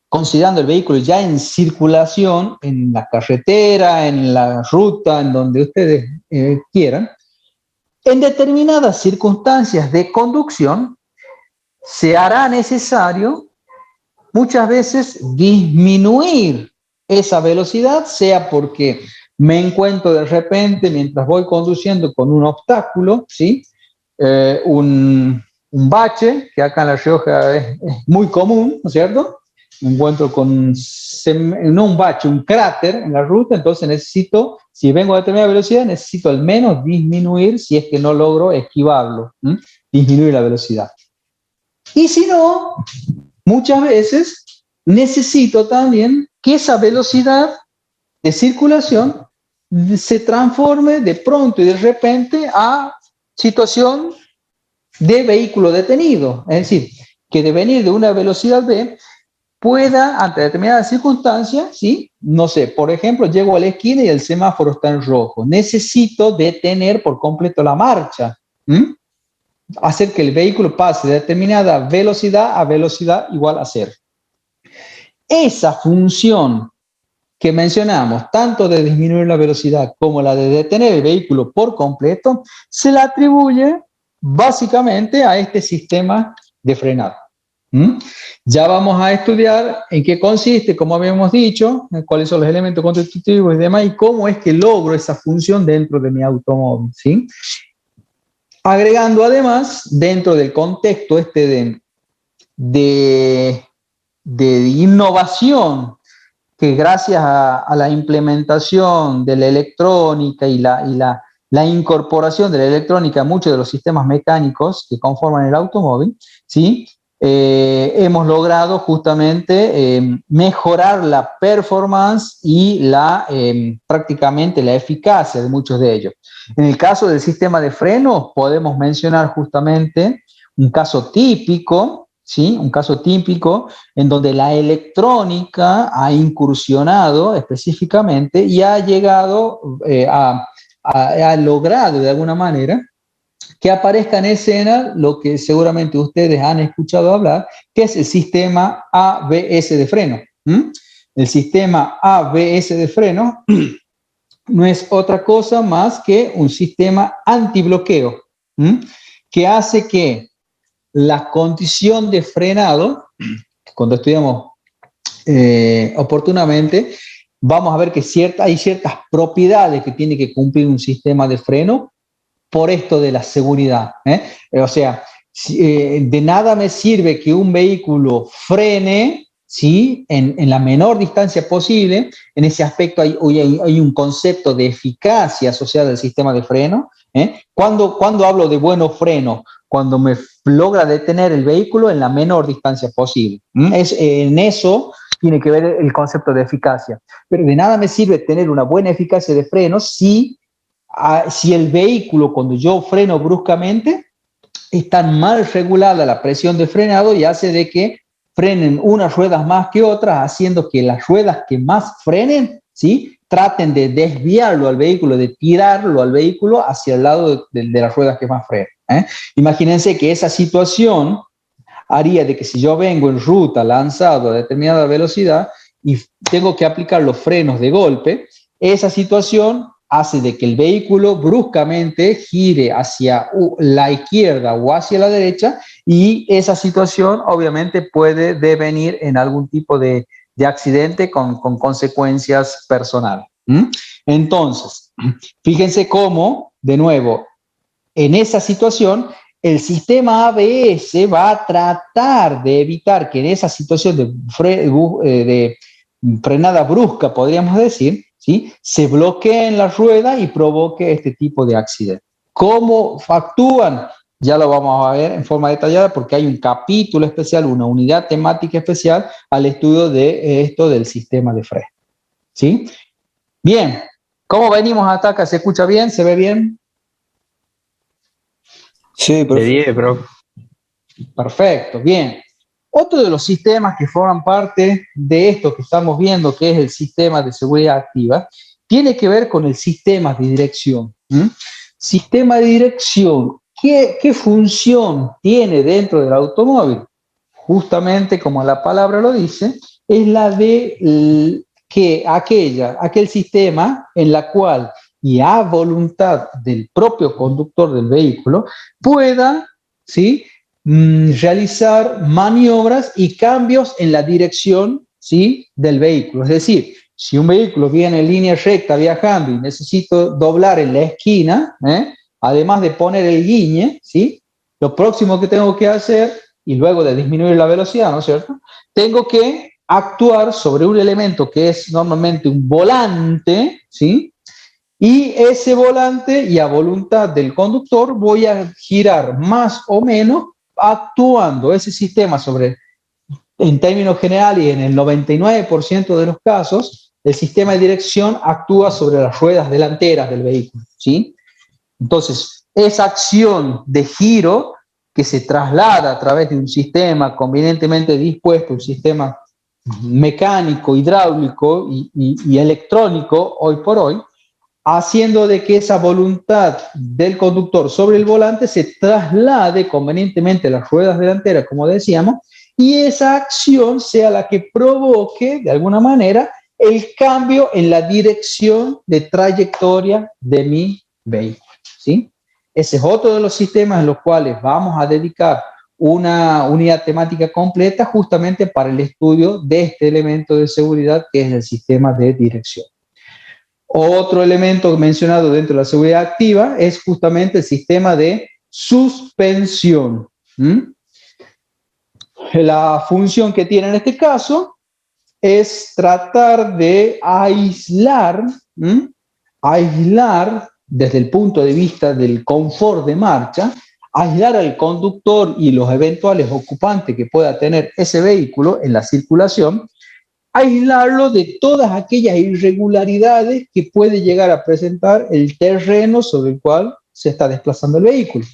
considerando el vehículo ya en circulación, en la carretera, en la ruta, en donde ustedes quieran, en determinadas circunstancias de conducción, se hará necesario muchas veces disminuir esa velocidad, sea porque me encuentro de repente mientras voy conduciendo con un obstáculo, ¿sí? Un bache, que acá en La Rioja es muy común, ¿no es cierto? Me encuentro con, no un bache, un cráter en la ruta, entonces si vengo a determinada velocidad, necesito al menos disminuir si es que no logro esquivarlo, disminuir la velocidad. Y si no, muchas veces necesito también que esa velocidad de circulación se transforme de pronto y de repente a situación de vehículo detenido. Es decir, que de venir de una velocidad B pueda, ante determinadas circunstancias, ¿sí? No sé, por ejemplo, llego a la esquina y el semáforo está en rojo. Necesito detener por completo la marcha. Hacer que el vehículo pase de determinada velocidad a velocidad igual a 0. Esa función que mencionamos, tanto de disminuir la velocidad como la de detener el vehículo por completo, se la atribuye básicamente a este sistema de frenado. Ya vamos a estudiar en qué consiste, como habíamos dicho, cuáles son los elementos constitutivos y demás, y cómo es que logro esa función dentro de mi automóvil, ¿sí? Agregando además, dentro del contexto de innovación, que gracias a la implementación de la electrónica y la incorporación de la electrónica a muchos de los sistemas mecánicos que conforman el automóvil, ¿sí? Hemos logrado justamente mejorar la performance y prácticamente la eficacia de muchos de ellos. En el caso del sistema de frenos, podemos mencionar justamente un caso típico, ¿sí? Un caso típico en donde la electrónica ha incursionado específicamente y ha llegado, ha logrado de alguna manera que aparezca en escena lo que seguramente ustedes han escuchado hablar, que es el sistema ABS de freno. El sistema ABS de freno no es otra cosa más que un sistema antibloqueo, que hace que la condición de frenado, cuando estudiamos oportunamente, vamos a ver que hay ciertas propiedades que tiene que cumplir un sistema de freno por esto de la seguridad. O sea, de nada me sirve que un vehículo frene, ¿sí? en la menor distancia posible. En ese aspecto hay un concepto de eficacia asociado al sistema de freno. Cuando hablo de buenos frenos, cuando me logra detener el vehículo en la menor distancia posible. En eso tiene que ver el concepto de eficacia. Pero de nada me sirve tener una buena eficacia de frenos si el vehículo, cuando yo freno bruscamente, está mal regulada la presión de frenado y hace de que frenen unas ruedas más que otras, haciendo que las ruedas que más frenen, ¿sí? Traten de desviarlo al vehículo, de tirarlo al vehículo hacia el lado de las ruedas que más frenen. Imagínense que esa situación haría de que si yo vengo en ruta lanzado a determinada velocidad y tengo que aplicar los frenos de golpe, esa situación hace de que el vehículo bruscamente gire hacia la izquierda o hacia la derecha, y esa situación obviamente puede devenir en algún tipo de accidente con consecuencias personales. Entonces, fíjense cómo, de nuevo, en esa situación, el sistema ABS va a tratar de evitar que en esa situación de frenada brusca, podríamos decir, ¿sí? Se bloqueen las ruedas y provoque este tipo de accidente. ¿Cómo actúan? Ya lo vamos a ver en forma detallada porque hay un capítulo especial, una unidad temática especial al estudio de esto del sistema de freno. ¿Sí? Bien, ¿cómo venimos hasta acá? ¿Se escucha bien? ¿Se ve bien? Sí, profe. Perfecto, bien. Otro de los sistemas que forman parte de esto que estamos viendo, que es el sistema de seguridad activa, tiene que ver con el sistema de dirección. Sistema de dirección, ¿qué función tiene dentro del automóvil? Justamente como la palabra lo dice, es la de aquel sistema en la cual, y a voluntad del propio conductor del vehículo, pueda, ¿sí?, realizar maniobras y cambios en la dirección, ¿sí?, del vehículo. Es decir, si un vehículo viene en línea recta viajando y necesito doblar en la esquina, además de poner el guiñe, ¿sí?, lo próximo que tengo que hacer, y luego de disminuir la velocidad, ¿no es cierto?, tengo que actuar sobre un elemento que es normalmente un volante, ¿sí?, y ese volante, y a voluntad del conductor, voy a girar más o menos actuando ese sistema en términos generales y en el 99% de los casos, el sistema de dirección actúa sobre las ruedas delanteras del vehículo, ¿sí? Entonces, esa acción de giro que se traslada a través de un sistema convenientemente dispuesto, un sistema mecánico, hidráulico y electrónico hoy por hoy, haciendo de que esa voluntad del conductor sobre el volante se traslade convenientemente a las ruedas delanteras, como decíamos, y esa acción sea la que provoque, de alguna manera, el cambio en la dirección de trayectoria de mi vehículo, ¿sí? Ese es otro de los sistemas en los cuales vamos a dedicar una unidad temática completa justamente para el estudio de este elemento de seguridad que es el sistema de dirección. Otro elemento mencionado dentro de la seguridad activa es justamente el sistema de suspensión. La función que tiene en este caso es tratar de aislar desde el punto de vista del confort de marcha, aislar al conductor y los eventuales ocupantes que pueda tener ese vehículo en la circulación, aislarlo de todas aquellas irregularidades que puede llegar a presentar el terreno sobre el cual se está desplazando el vehículo.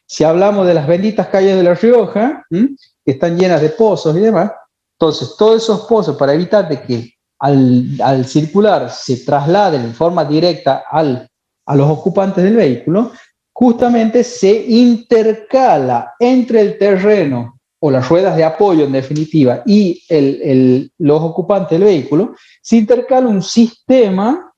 Si hablamos de las benditas calles de La Rioja, que están llenas de pozos y demás, entonces todos esos pozos, para evitar de que al circular se trasladen en forma directa a los ocupantes del vehículo, justamente se intercala entre el terreno o las ruedas de apoyo en definitiva y los ocupantes del vehículo, se intercala un sistema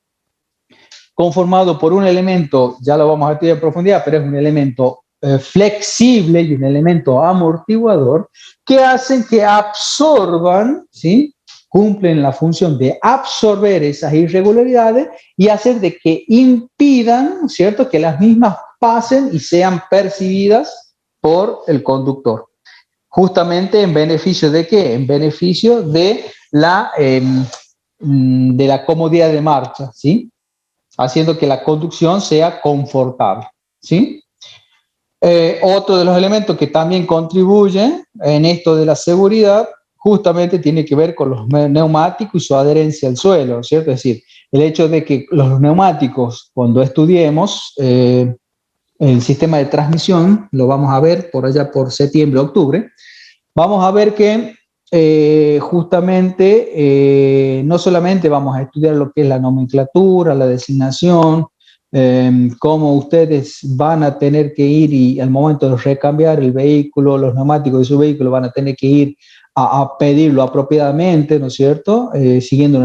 conformado por un elemento, ya lo vamos a estudiar en profundidad, pero es un elemento flexible y un elemento amortiguador que hacen que absorban, ¿sí? Cumplen la función de absorber esas irregularidades y hacer de que impidan, ¿cierto?, que las mismas pasen y sean percibidas por el conductor. Justamente en beneficio de ¿qué? En beneficio de la comodidad de marcha, ¿sí? Haciendo que la conducción sea confortable, ¿sí? Otro de los elementos que también contribuyen en esto de la seguridad justamente tiene que ver con los neumáticos y su adherencia al suelo, ¿cierto? Es decir, el hecho de que los neumáticos, cuando estudiemos el sistema de transmisión, lo vamos a ver por allá por septiembre, octubre, vamos a ver que justamente no solamente vamos a estudiar lo que es la nomenclatura, la designación, cómo ustedes van a tener que ir y al momento de recambiar el vehículo, los neumáticos de su vehículo van a tener que ir a pedirlo apropiadamente, ¿no es cierto? Siguiendo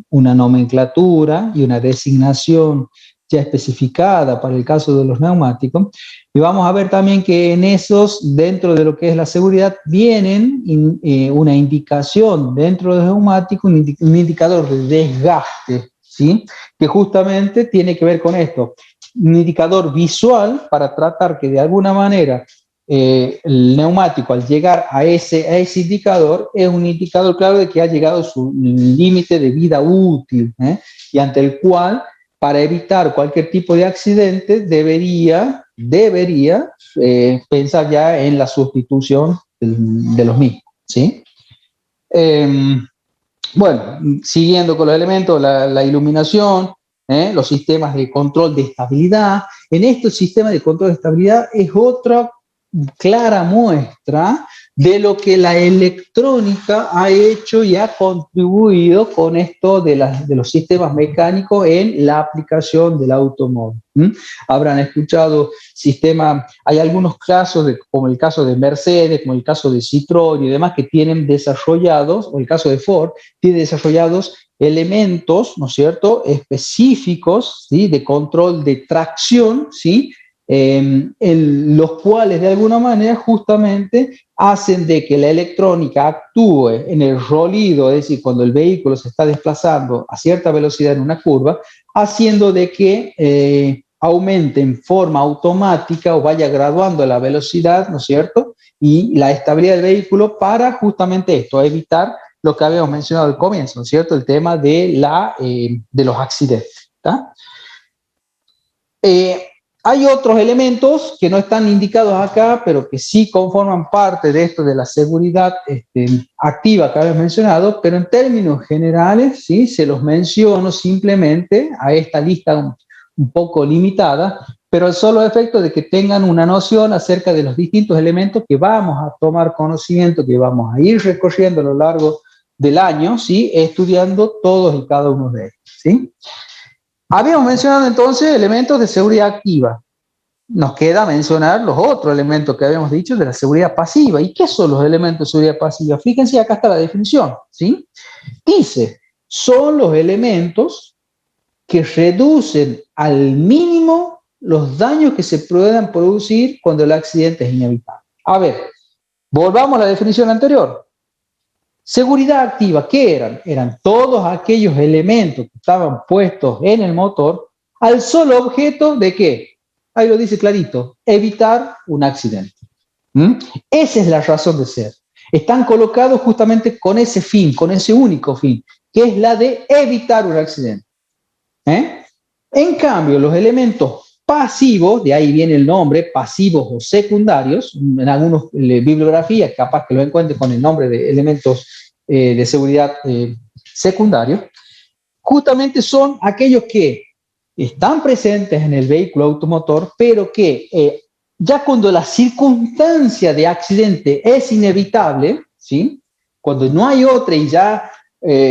una nomenclatura y una designación ya especificada para el caso de los neumáticos. Y vamos a ver también que en esos, dentro de lo que es la seguridad, vienen una indicación dentro de los neumáticos, un indicador de desgaste, ¿sí? Que justamente tiene que ver con esto. Un indicador visual para tratar que de alguna manera el neumático al llegar a ese indicador es un indicador claro de que ha llegado a su límite de vida útil, y ante el cual para evitar cualquier tipo de accidente debería pensar ya en la sustitución de los mismos, ¿sí? Bueno, siguiendo con los elementos, la iluminación, los sistemas de control de estabilidad. En este sistema de control de estabilidad es otra clara muestra de lo que la electrónica ha hecho y ha contribuido con esto de los sistemas mecánicos en la aplicación del automóvil. Habrán escuchado sistemas, hay algunos casos, como el caso de Mercedes, como el caso de Citroën y demás, que tienen desarrollados, o el caso de Ford, tiene desarrollados elementos, ¿no es cierto?, específicos, ¿sí?, de control de tracción, ¿sí?, los cuales de alguna manera justamente hacen de que la electrónica actúe en el rolido, es decir, cuando el vehículo se está desplazando a cierta velocidad en una curva, haciendo de que aumente en forma automática o vaya graduando la velocidad, ¿no es cierto?, y la estabilidad del vehículo para justamente esto, evitar lo que habíamos mencionado al comienzo, ¿no es cierto?, el tema de los accidentes, ¿tá? Hay otros elementos que no están indicados acá, pero que sí conforman parte de esto de la seguridad activa que habíamos mencionado, pero en términos generales, ¿sí?, se los menciono simplemente a esta lista un poco limitada, pero el solo efecto de que tengan una noción acerca de los distintos elementos que vamos a tomar conocimiento, que vamos a ir recorriendo a lo largo del año, ¿sí?, estudiando todos y cada uno de ellos, ¿sí? Habíamos mencionado entonces elementos de seguridad activa. Nos queda mencionar los otros elementos que habíamos dicho de la seguridad pasiva. ¿Y qué son los elementos de seguridad pasiva? Fíjense, acá está la definición, ¿sí? Dice son los elementos que reducen al mínimo los daños que se puedan producir cuando el accidente es inevitable. A ver, volvamos a la definición anterior. Seguridad activa, ¿qué eran? Eran todos aquellos elementos que estaban puestos en el motor al solo objeto de ¿qué? Ahí lo dice clarito, evitar un accidente. Esa es la razón de ser. Están colocados justamente con ese fin, con ese único fin, que es la de evitar un accidente. En cambio, los elementos pasivos, de ahí viene el nombre, pasivos o secundarios, en algunas bibliografías capaz que lo encuentren con el nombre de elementos de seguridad secundarios, justamente son aquellos que están presentes en el vehículo automotor, pero que ya cuando la circunstancia de accidente es inevitable, ¿sí? Cuando no hay otra y ya,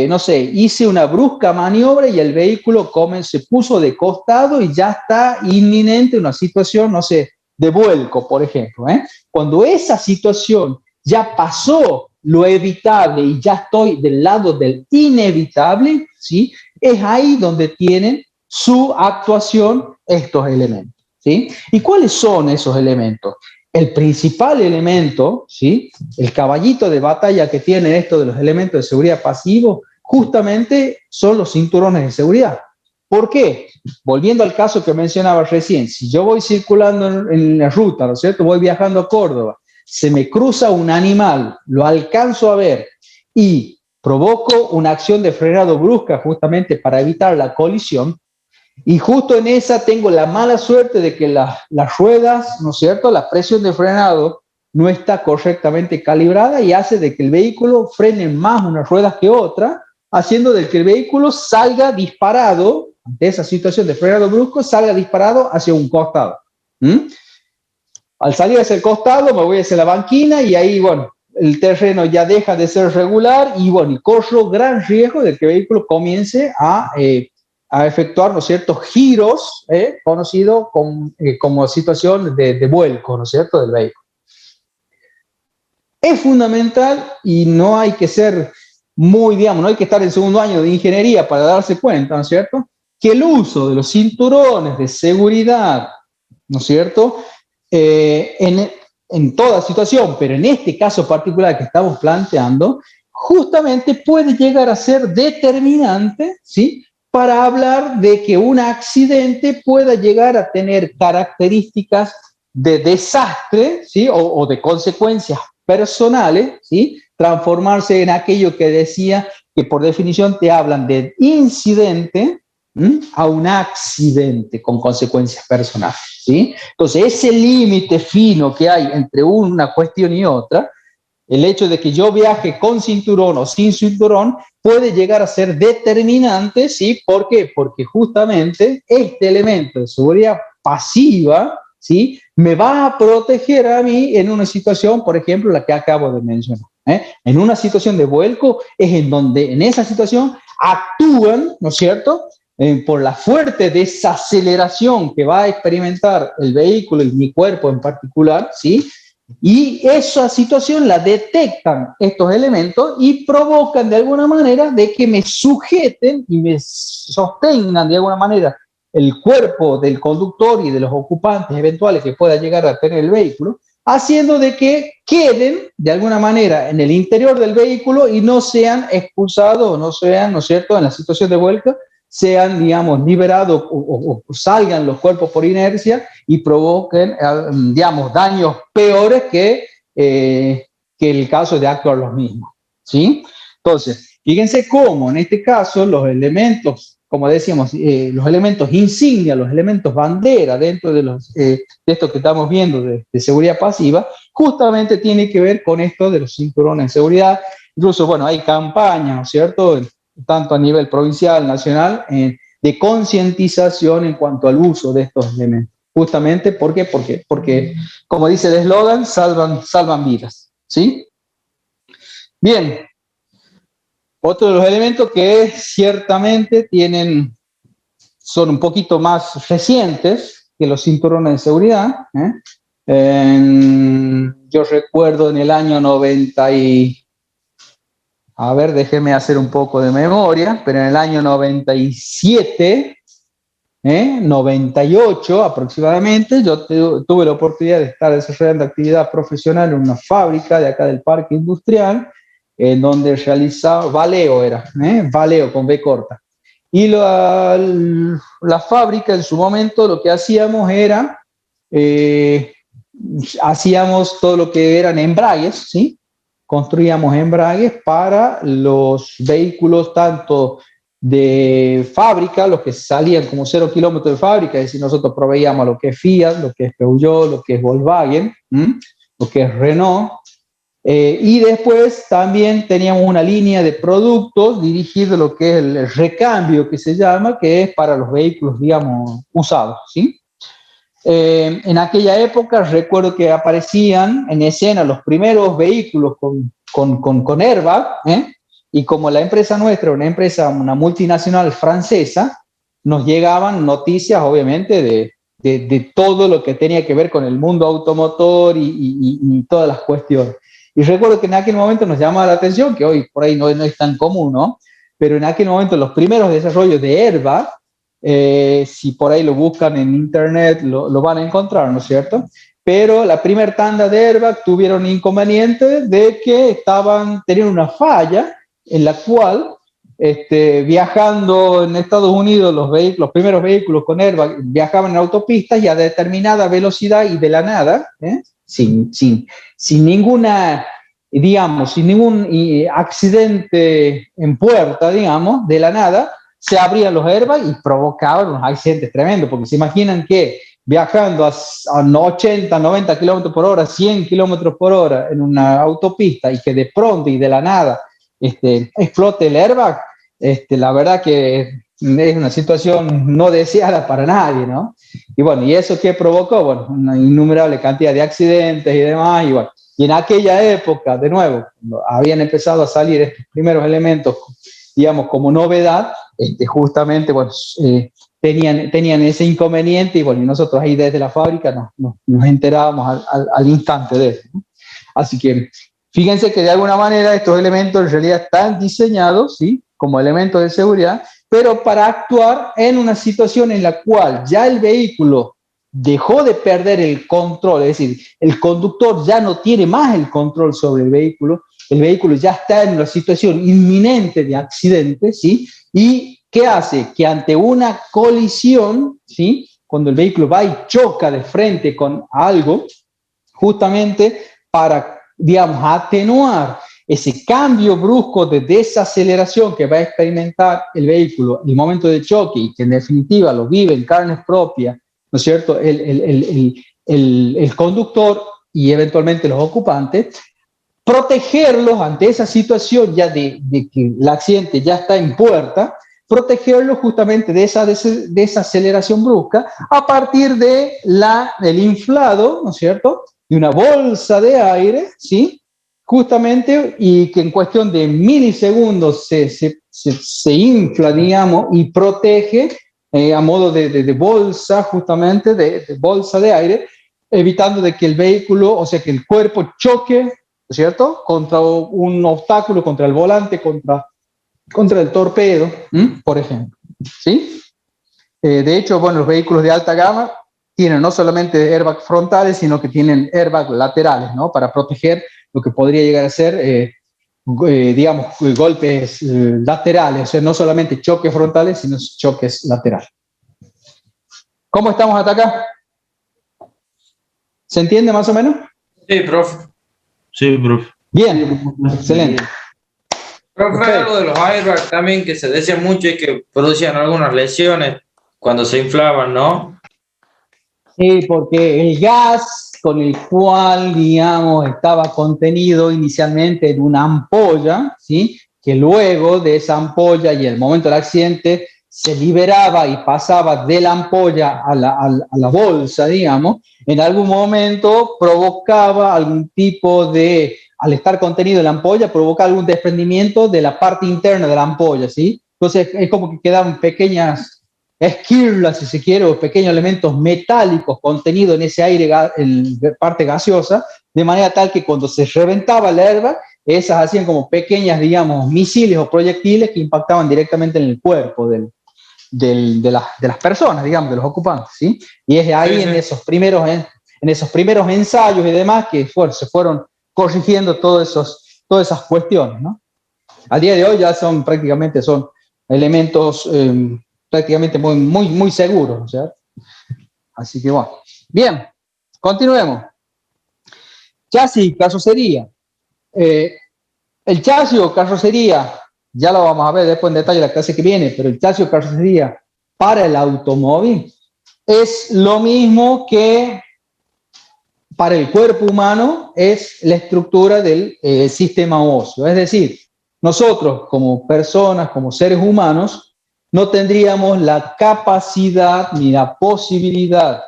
no sé, hice una brusca maniobra y el vehículo se puso de costado y ya está inminente una situación, no sé, de vuelco, por ejemplo. Cuando esa situación ya pasó lo evitable y ya estoy del lado del inevitable, ¿sí? Es ahí donde tienen su actuación estos elementos, ¿sí? ¿Y cuáles son esos elementos? El principal elemento, ¿sí? El caballito de batalla que tiene esto de los elementos de seguridad pasivos, justamente son los cinturones de seguridad. ¿Por qué? Volviendo al caso que mencionaba recién, si yo voy circulando en la ruta, ¿no es cierto? Voy viajando a Córdoba, se me cruza un animal, lo alcanzo a ver y provoco una acción de frenado brusca justamente para evitar la colisión, y justo en esa tengo la mala suerte de que las ruedas, ¿no es cierto?, la presión de frenado no está correctamente calibrada y hace de que el vehículo frene más unas ruedas que otra, haciendo de que el vehículo salga disparado, ante esa situación de frenado brusco, salga disparado hacia un costado. Al salir hacia el costado me voy hacia la banquina y ahí, bueno, el terreno ya deja de ser regular y, bueno, y corro gran riesgo de que el vehículo comience a efectuar, ¿no es cierto?, giros, conocidos como situación de vuelco, ¿no es cierto?, del vehículo. Es fundamental y no hay que ser muy, digamos, no hay que estar en segundo año de ingeniería para darse cuenta, ¿no es cierto?, que el uso de los cinturones de seguridad, ¿no es cierto?, en toda situación, pero en este caso particular que estamos planteando, justamente puede llegar a ser determinante, ¿sí?, para hablar de que un accidente pueda llegar a tener características de desastre, ¿sí?, o de consecuencias personales, ¿sí?, transformarse en aquello que decía que por definición te hablan de incidente a un accidente con consecuencias personales, ¿sí? Entonces, ese límite fino que hay entre una cuestión y otra, el hecho de que yo viaje con cinturón o sin cinturón puede llegar a ser determinante, ¿sí? ¿Por qué? Porque justamente este elemento de seguridad pasiva, ¿sí?, me va a proteger a mí en una situación, por ejemplo, la que acabo de mencionar. En una situación de vuelco es en donde en esa situación actúan, ¿no es cierto?, por la fuerte desaceleración que va a experimentar el vehículo y mi cuerpo en particular, ¿sí?, y esa situación la detectan estos elementos y provocan de alguna manera de que me sujeten y me sostengan de alguna manera el cuerpo del conductor y de los ocupantes eventuales que pueda llegar a tener el vehículo, haciendo de que queden de alguna manera en el interior del vehículo y no sean expulsados o no sean, ¿no es cierto?, en la situación de vuelta, sean, digamos, liberados o salgan los cuerpos por inercia y provoquen, digamos, daños peores que el caso de actuar los mismos, ¿sí? Entonces, fíjense cómo en este caso los elementos, como decíamos, los elementos insignia, los elementos bandera dentro de esto que estamos viendo de seguridad pasiva, justamente tiene que ver con esto de los cinturones de seguridad. Incluso, bueno, hay campañas, ¿no es cierto?, tanto a nivel provincial, nacional, de concientización en cuanto al uso de estos elementos. Justamente, ¿por qué? Porque como dice el eslogan, salvan vidas, ¿sí? Bien. Otro de los elementos que ciertamente son un poquito más recientes que los cinturones de seguridad. Yo recuerdo en el año 90 a ver, déjenme hacer un poco de memoria, pero en el año 97, 98 aproximadamente, yo tuve la oportunidad de estar desarrollando actividad profesional en una fábrica de acá del Parque Industrial, en donde realizaba, Valeo era, Valeo con B corta. Y la fábrica en su momento lo que hacíamos era, hacíamos todo lo que eran embragues, ¿sí? Construíamos embragues para los vehículos tanto de fábrica, los que salían como 0 kilómetros de fábrica, es decir, nosotros proveíamos lo que es Fiat, lo que es Peugeot, lo que es Volkswagen, lo que es Renault, y después también teníamos una línea de productos dirigido a lo que es el recambio, que se llama, que es para los vehículos, digamos, usados, ¿sí? En aquella época recuerdo que aparecían en escena los primeros vehículos con airbag, y como la empresa nuestra, una multinacional francesa, nos llegaban noticias obviamente de todo lo que tenía que ver con el mundo automotor y todas las cuestiones. Y recuerdo que en aquel momento nos llamaba la atención, que hoy por ahí no es tan común, ¿no? Pero en aquel momento los primeros desarrollos de airbag, si por ahí lo buscan en internet, lo van a encontrar, ¿no es cierto? Pero la primera tanda de airbag tuvieron inconveniente de que tenían una falla en la cual, viajando en Estados Unidos, los primeros vehículos con airbag viajaban en autopistas y a determinada velocidad y de la nada, sin ninguna, digamos, sin ningún accidente en puerta, digamos, de la nada, se abrían los airbags y provocaban unos accidentes tremendos, porque se imaginan que viajando a 80, 90 kilómetros por hora, 100 kilómetros por hora en una autopista y que de pronto y de la nada explote el airbag, la verdad que es una situación no deseada para nadie, ¿no? Y bueno, ¿y eso qué provocó? Bueno, una innumerable cantidad de accidentes y demás, y bueno, y en aquella época, de nuevo, cuando habían empezado a salir estos primeros elementos, digamos, como novedad, justamente, bueno, tenían ese inconveniente, y bueno, y nosotros ahí desde la fábrica nos enterábamos al instante de eso, ¿no? Así que fíjense que de alguna manera estos elementos en realidad están diseñados, ¿sí?, como elementos de seguridad, pero para actuar en una situación en la cual ya el vehículo dejó de perder el control, es decir, el conductor ya no tiene más el control sobre el vehículo ya está en una situación inminente de accidente, ¿sí? ¿Y qué hace? Que ante una colisión, ¿sí?, cuando el vehículo va y choca de frente con algo, justamente para, digamos, atenuar ese cambio brusco de desaceleración que va a experimentar el vehículo en el momento de choque, y que en definitiva lo vive en carne propia, ¿no es cierto?, el conductor y eventualmente los ocupantes, protegerlos ante esa situación ya de que el accidente ya está en puerta, protegerlos justamente de esa desaceleración brusca a partir del inflado, ¿no es cierto?, de una bolsa de aire, ¿sí?, justamente, y que en cuestión de milisegundos se infla, digamos, y protege a modo de bolsa, justamente, de bolsa de aire, evitando de que el vehículo, o sea, que el cuerpo choque, ¿cierto?, contra un obstáculo, contra el volante, contra el torpedo, por ejemplo, ¿sí? De hecho, bueno, los vehículos de alta gama tienen no solamente airbags frontales, sino que tienen airbags laterales, ¿no?, para proteger lo que podría llegar a ser, digamos, golpes laterales, o sea, no solamente choques frontales, sino choques laterales. ¿Cómo estamos hasta acá? ¿Se entiende más o menos? Sí, profe. Sí, profe. Bien, excelente. Profe, algo de los airbags también que se decía mucho y que producían algunas lesiones cuando se inflaban, ¿no? Sí, porque el gas con el cual, digamos, estaba contenido inicialmente en una ampolla, ¿sí?, que luego de esa ampolla y el momento del accidente se liberaba y pasaba de la ampolla a la bolsa, digamos, en algún momento provocaba algún tipo de, al estar contenido en la ampolla, provoca algún desprendimiento de la parte interna de la ampolla, ¿sí? Entonces es como que quedaban pequeñas esquirlas, si se quiere, o pequeños elementos metálicos contenidos en ese aire, en parte gaseosa, de manera tal que cuando se reventaba el airbag, esas hacían como pequeñas, digamos, misiles o proyectiles que impactaban directamente en el cuerpo de las personas, digamos, de los ocupantes, ¿sí? Y es ahí en esos primeros ensayos y demás que se fueron corrigiendo todas esas cuestiones, ¿no? A día de hoy ya son elementos prácticamente muy seguros, ¿no es cierto? Así que bueno. Bien, continuemos. Chasis y carrocería. El chasis o carrocería, ya lo vamos a ver después en detalle la clase que viene, pero el chasis o carrocería para el automóvil es lo mismo que para el cuerpo humano es la estructura del sistema óseo. Es decir, nosotros como personas, como seres humanos, no tendríamos la capacidad ni la posibilidad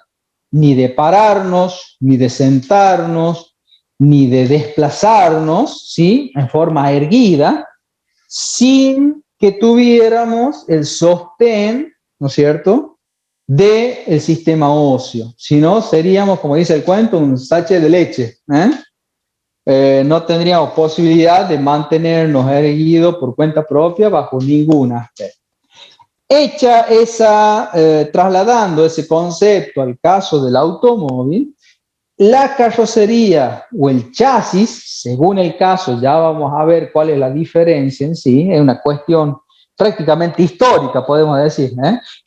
ni de pararnos, ni de sentarnos, ni de desplazarnos, ¿sí? En forma erguida, sin que tuviéramos el sostén, ¿no es cierto?, del sistema óseo. Si no, seríamos, como dice el cuento, un sachet de leche, no tendríamos posibilidad de mantenernos erguidos por cuenta propia bajo ningún aspecto. Trasladando ese concepto al caso del automóvil, la carrocería o el chasis, según el caso, ya vamos a ver cuál es la diferencia en sí, es una cuestión prácticamente histórica, podemos decir.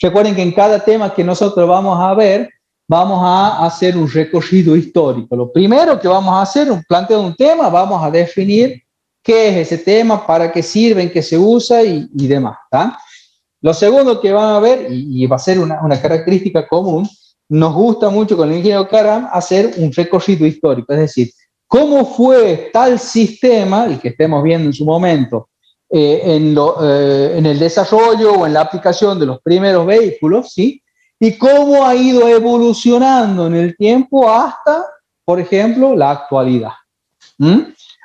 Recuerden que en cada tema que nosotros vamos a ver, vamos a hacer un recorrido histórico. Lo primero que vamos a hacer, un planteo de un tema, vamos a definir qué es ese tema, para qué sirve, en qué se usa y demás. ¿tá? Lo segundo que van a ver, y va a ser una característica común, nos gusta mucho con el ingeniero Karam hacer un recorrido histórico, es decir, cómo fue tal sistema, el que estemos viendo en su momento, en el desarrollo o en la aplicación de los primeros vehículos, ¿sí? Y cómo ha ido evolucionando en el tiempo hasta, por ejemplo, la actualidad.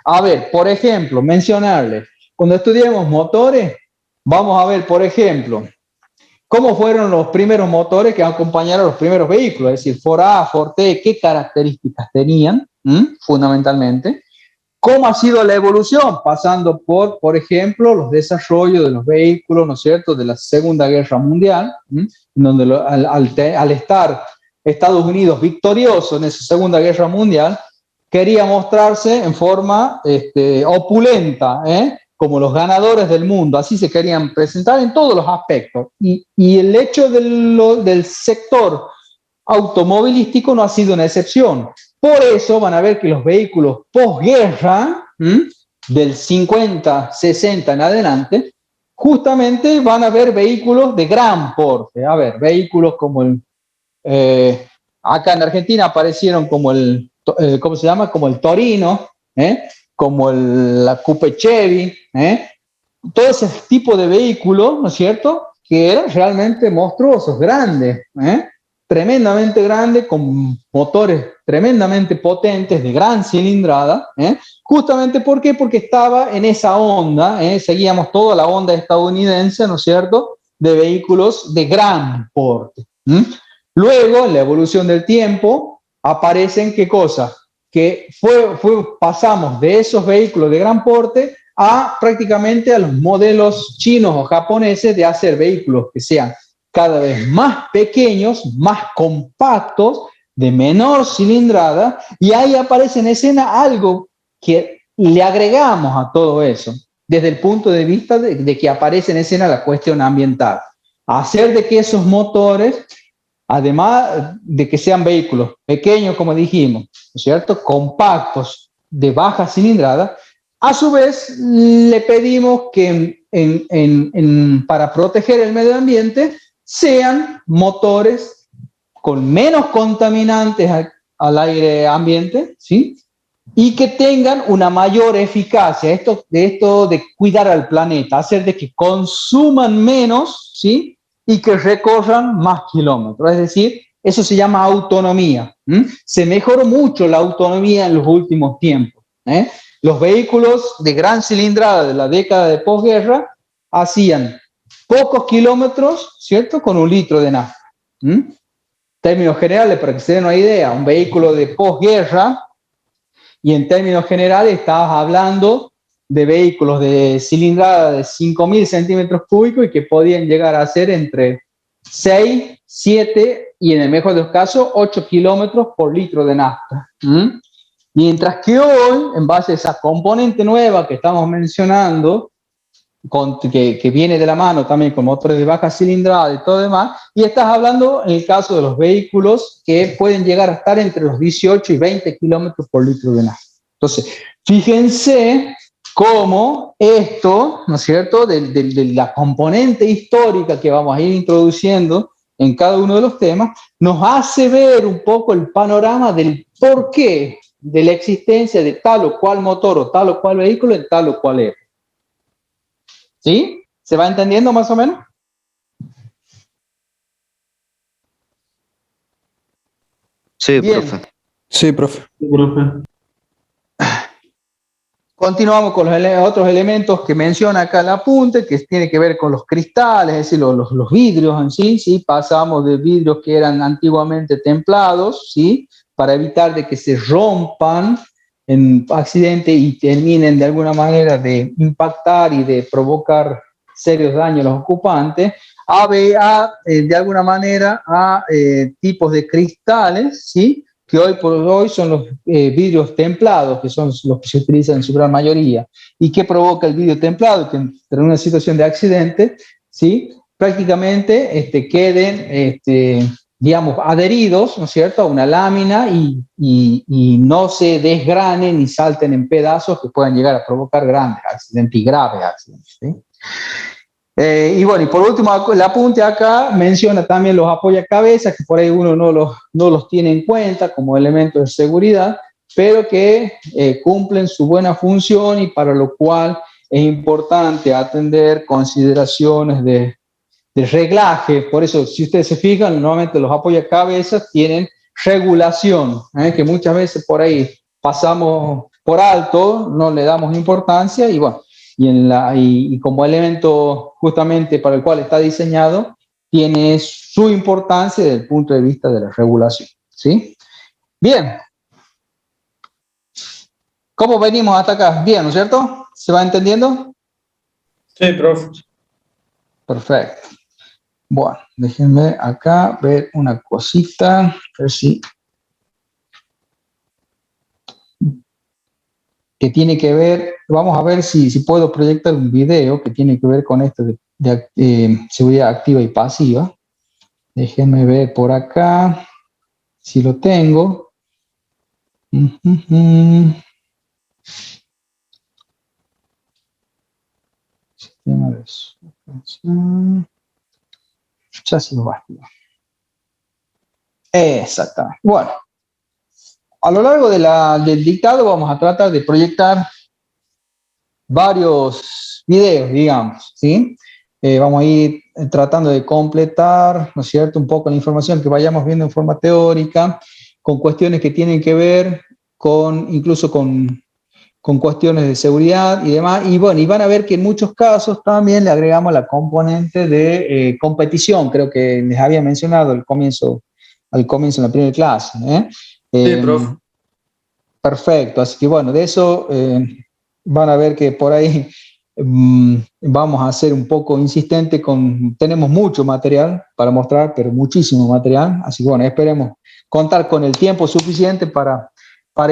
A ver, por ejemplo, mencionarles, cuando estudiemos motores, vamos a ver, por ejemplo, cómo fueron los primeros motores que acompañaron a los primeros vehículos, es decir, Ford A, Ford T, qué características tenían, fundamentalmente, cómo ha sido la evolución, pasando por ejemplo, los desarrollos de los vehículos, ¿no es cierto?, de la Segunda Guerra Mundial, donde al estar Estados Unidos victorioso en esa Segunda Guerra Mundial, quería mostrarse en forma opulenta, como los ganadores del mundo, así se querían presentar en todos los aspectos. Y el hecho del sector automovilístico no ha sido una excepción. Por eso van a ver que los vehículos posguerra, del 50, 60 en adelante, justamente van a ver vehículos de gran porte. A ver, vehículos como acá en Argentina aparecieron como ¿cómo se llama? Como el Torino, como la Coupe Chevy, todo ese tipo de vehículos, ¿no es cierto?, que eran realmente monstruosos, grandes, tremendamente grandes, con motores tremendamente potentes, de gran cilindrada, justamente ¿por qué? Porque estaba en esa onda, seguíamos toda la onda estadounidense, ¿no es cierto?, de vehículos de gran porte. Luego, en la evolución del tiempo, aparecen, ¿qué cosas? Que pasamos de esos vehículos de gran porte a prácticamente a los modelos chinos o japoneses de hacer vehículos que sean cada vez más pequeños, más compactos, de menor cilindrada, y ahí aparece en escena algo que le agregamos a todo eso, desde el punto de vista de que aparece en escena la cuestión ambiental. Hacer de que esos motores, además de que sean vehículos pequeños, como dijimos, ¿no es cierto?, compactos, de baja cilindrada, a su vez le pedimos que para proteger el medio ambiente sean motores con menos contaminantes al aire ambiente, ¿sí?, y que tengan una mayor eficacia. Esto de cuidar al planeta, hacer de que consuman menos, ¿sí?, y que recorran más kilómetros. Es decir, eso se llama autonomía. Se mejoró mucho la autonomía en los últimos tiempos. Los vehículos de gran cilindrada de la década de posguerra hacían pocos kilómetros, ¿cierto?, con 1 litro de nafta. En términos generales, para que se den una idea, un vehículo de posguerra, y en términos generales estabas hablando de vehículos de cilindrada de 5.000 centímetros cúbicos y que podían llegar a ser entre 6, 7 y en el mejor de los casos 8 kilómetros por litro de nafta. Mientras que hoy, en base a esa componente nueva que estamos mencionando, que viene de la mano también con motores de baja cilindrada y todo demás, y estás hablando en el caso de los vehículos que pueden llegar a estar entre los 18 y 20 kilómetros por litro de nafta. Entonces, fíjense cómo esto, ¿no es cierto?, de la componente histórica que vamos a ir introduciendo en cada uno de los temas, nos hace ver un poco el panorama del porqué de la existencia de tal o cual motor o tal o cual vehículo en tal o cual época. ¿Sí? ¿Se va entendiendo más o menos? Sí, Bien. profe. Sí, profe. Continuamos con los otros elementos que menciona acá el apunte, que tiene que ver con los cristales, es decir, los vidrios en sí, ¿sí? Pasamos de vidrios que eran antiguamente templados, ¿sí? Para evitar de que se rompan en accidente y terminen de alguna manera de impactar y de provocar serios daños a los ocupantes, de alguna manera a tipos de cristales, ¿sí? Que hoy por hoy son los vidrios templados, que son los que se utilizan en su gran mayoría. ¿Y qué provoca el vidrio templado? Que en una situación de accidente, ¿sí? Prácticamente queden, digamos, adheridos, ¿no es cierto?, a una lámina y no se desgranen ni salten en pedazos que puedan llegar a provocar grandes accidentes y graves accidentes, ¿sí? Y bueno, y por último, el apunte acá menciona también los apoyacabezas, que por ahí uno no los tiene en cuenta como elementos de seguridad, pero que cumplen su buena función y para lo cual es importante atender consideraciones de reglaje. Por eso, si ustedes se fijan, normalmente los apoyacabezas tienen regulación, que muchas veces por ahí pasamos por alto, no le damos importancia y bueno, y como elemento justamente para el cual está diseñado, tiene su importancia desde el punto de vista de la regulación, ¿sí? Bien. ¿Cómo venimos hasta acá? Bien, ¿no es cierto? ¿Se va entendiendo? Sí, profe. Perfecto. Bueno, déjenme acá ver una cosita, a ver si... que tiene que ver, vamos a ver si puedo proyectar un video que tiene que ver con esto de seguridad activa y pasiva. Déjenme ver por acá si lo tengo. Sistema de suspensión. Chasis básico. Exactamente. Bueno. A lo largo del dictado vamos a tratar de proyectar varios videos, digamos, ¿sí? Vamos a ir tratando de completar, ¿no es cierto?, un poco la información que vayamos viendo en forma teórica, con cuestiones que tienen que ver incluso con cuestiones de seguridad y demás. Y bueno, y van a ver que en muchos casos también le agregamos la componente de competición, creo que les había mencionado al comienzo en la primera clase, ¿eh? Sí, profe. Perfecto, así que bueno, de eso van a ver que por ahí vamos a ser un poco insistente tenemos mucho material para mostrar, pero muchísimo material, así que bueno, esperemos contar con el tiempo suficiente para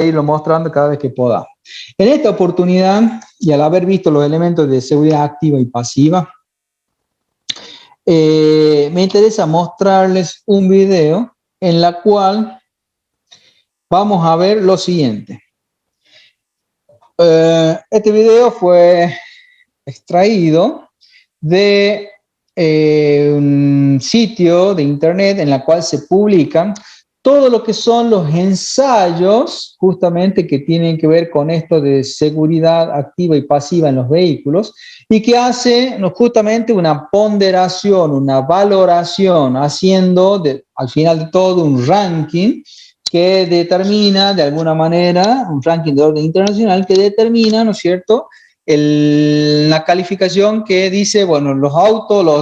irlo mostrando cada vez que podamos. En esta oportunidad, y al haber visto los elementos de seguridad activa y pasiva, me interesa mostrarles un video en la cual vamos a ver lo siguiente. Este video fue extraído de un sitio de internet en la cual se publican todo lo que son los ensayos justamente que tienen que ver con esto de seguridad activa y pasiva en los vehículos y que hace justamente una ponderación, una valoración, haciendo al final de todo un ranking que determina de alguna manera, un ranking de orden internacional que determina, ¿no es cierto?, la calificación que dice, bueno, los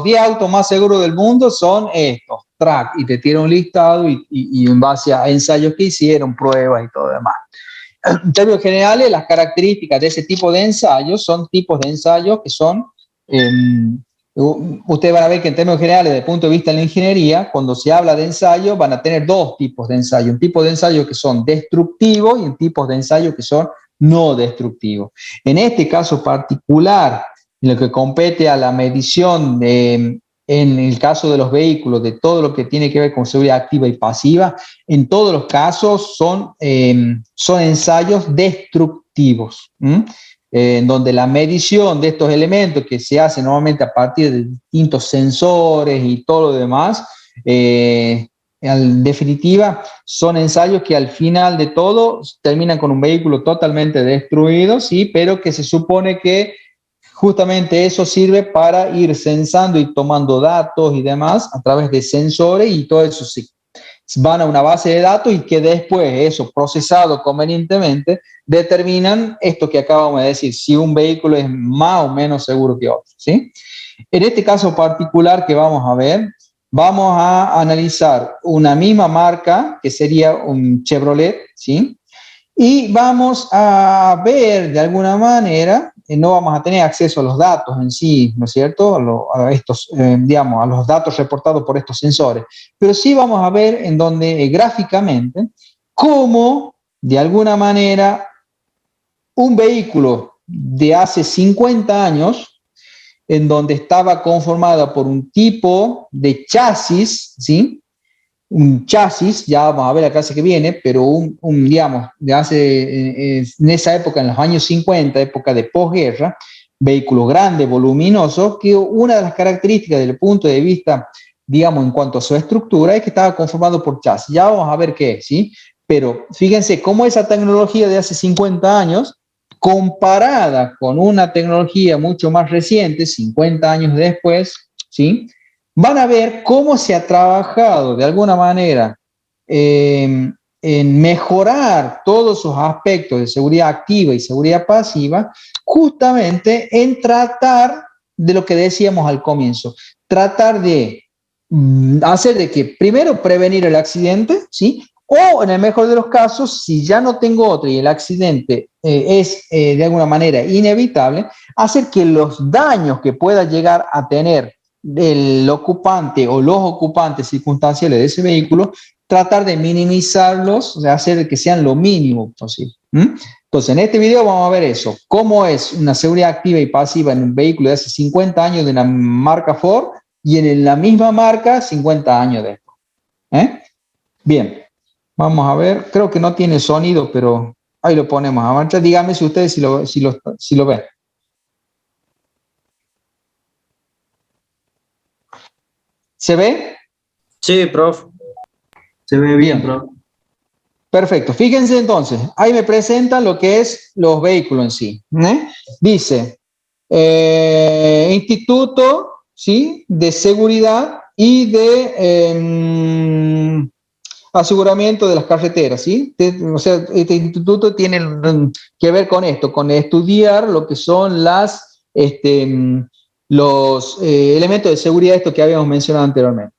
10 autos más seguros del mundo son estos, track, y te tira un listado y en base a ensayos que hicieron, pruebas y todo demás. en términos generales, las características de ese tipo de ensayos son tipos de ensayos que son, ustedes van a ver que en términos generales, desde el punto de vista de la ingeniería, cuando se habla de ensayo, van a tener dos tipos de ensayo, un tipo de ensayo que son destructivos y un tipo de ensayo que son no destructivos. En este caso particular, en lo que compete a la medición en el caso de los vehículos, de todo lo que tiene que ver con seguridad activa y pasiva, en todos los casos son ensayos destructivos, en donde la medición de estos elementos que se hace normalmente a partir de distintos sensores y todo lo demás, en definitiva, son ensayos que al final de todo terminan con un vehículo totalmente destruido, ¿sí? Pero que se supone que justamente eso sirve para ir censando y tomando datos y demás a través de sensores, y todo eso sí, van a una base de datos y que después eso procesado convenientemente determinan esto que acabamos de decir, si un vehículo es más o menos seguro que otro, ¿sí? En este caso particular que vamos a ver, vamos a analizar una misma marca, que sería un Chevrolet, ¿sí? Y vamos a ver de alguna manera, no vamos a tener acceso a los datos en sí, ¿no es cierto? A estos, digamos, a los datos reportados por estos sensores, pero sí vamos a ver en donde gráficamente cómo de alguna manera un vehículo de hace 50 años, en donde estaba conformada por un tipo de chasis, ¿sí? Un chasis, ya vamos a ver la clase que viene, pero digamos, de hace, en esa época, en los años 50, época de posguerra, vehículo grande, voluminoso, que una de las características desde el punto de vista, digamos, en cuanto a su estructura, es que estaba conformado por chasis. Ya vamos a ver qué es, ¿sí? Pero fíjense cómo esa tecnología de hace 50 años, comparada con una tecnología mucho más reciente, 50 años después, ¿sí? Van a ver cómo se ha trabajado de alguna manera en mejorar todos esos aspectos de seguridad activa y seguridad pasiva, justamente en tratar de lo que decíamos al comienzo, tratar de hacer de que primero prevenir el accidente, ¿sí? O en el mejor de los casos, si ya no tengo otro y el accidente es de alguna manera inevitable, hacer que los daños que pueda llegar a tener el ocupante o los ocupantes circunstanciales de ese vehículo, tratar de minimizarlos, o sea, hacer que sean lo mínimo posible. Entonces, en este video vamos a ver eso, cómo es una seguridad activa y pasiva en un vehículo de hace 50 años de la marca Ford y en la misma marca 50 años después. Bien, vamos a ver, creo que no tiene sonido, pero ahí lo ponemos a marcha. Díganme si ustedes si lo ven. ¿Se ve? Sí, profe. Se ve bien, profe. Perfecto. Fíjense entonces, ahí me presentan lo que es los vehículos en sí. Dice, Instituto, ¿sí?, de Seguridad y de Aseguramiento de las Carreteras, ¿sí? O sea, este instituto tiene que ver con esto, con estudiar lo que son los elementos de seguridad, esto que habíamos mencionado anteriormente.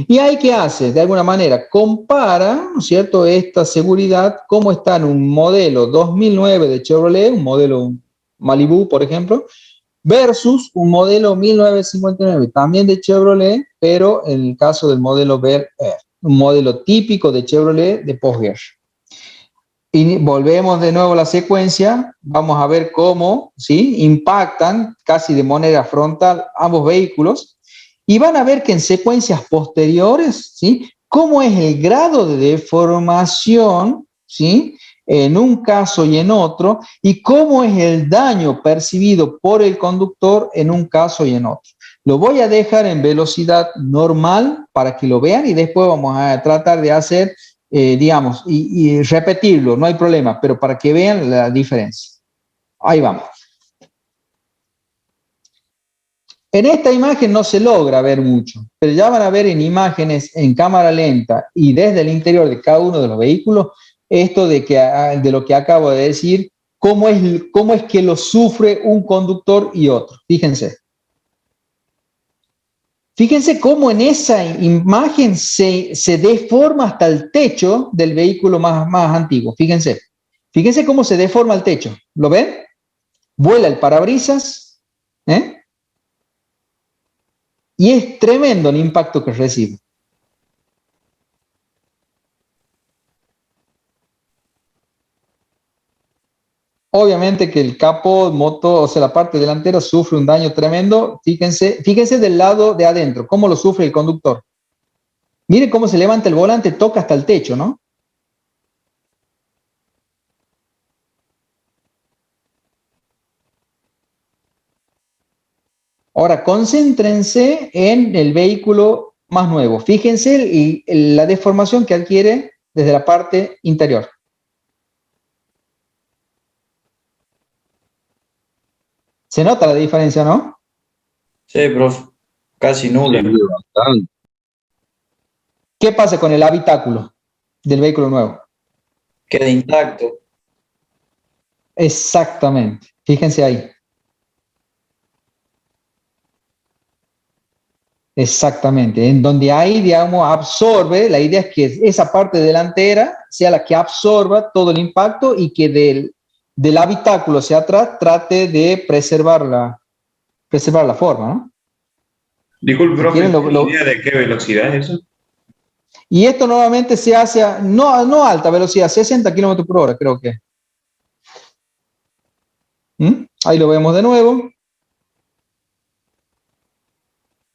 ¿Y ahí qué hace? De alguna manera compara, ¿no es cierto?, esta seguridad, cómo está en un modelo 2009 de Chevrolet, un modelo Malibu, por ejemplo, versus un modelo 1959, también de Chevrolet, pero en el caso del modelo Bel Air, un modelo típico de Chevrolet de posguerra. Y volvemos de nuevo a la secuencia, vamos a ver cómo, ¿sí?, impactan casi de manera frontal ambos vehículos, y van a ver que en secuencias posteriores, ¿sí?, cómo es el grado de deformación, ¿sí?, en un caso y en otro, y cómo es el daño percibido por el conductor en un caso y en otro. Lo voy a dejar en velocidad normal para que lo vean y después vamos a tratar de hacer, digamos, y repetirlo, no hay problema, pero para que vean la diferencia. Ahí vamos. En esta imagen no se logra ver mucho, pero ya van a ver en imágenes en cámara lenta y desde el interior de cada uno de los vehículos, esto de lo que acabo de decir, cómo es que lo sufre un conductor y otro. Fíjense. Fíjense cómo en esa imagen se deforma hasta el techo del vehículo más antiguo. Fíjense Fíjense cómo se deforma el techo. ¿Lo ven? Vuela el parabrisas, ¿eh? Y es tremendo el impacto que recibe. Obviamente que el capó, motor, o sea, la parte delantera sufre un daño tremendo. Fíjense del lado de adentro, cómo lo sufre el conductor. Miren cómo se levanta el volante, toca hasta el techo, ¿no? Ahora, concéntrense en el vehículo más nuevo. Fíjense la deformación que adquiere desde la parte interior. ¿Se nota la diferencia, no? Sí, profe. Casi nula. ¿Qué pasa con el habitáculo del vehículo nuevo? Queda intacto. Exactamente. Fíjense ahí. Exactamente. En donde ahí, digamos, absorbe, la idea es que esa parte delantera sea la que absorba todo el impacto y que del habitáculo hacia atrás trate de preservar la forma, ¿no? Disculpe, Si profe, quieren, ¿tiene idea de qué velocidad es eso? y esto nuevamente se hace no a alta velocidad, 60 kilómetros por hora, creo que. Ahí lo vemos de nuevo.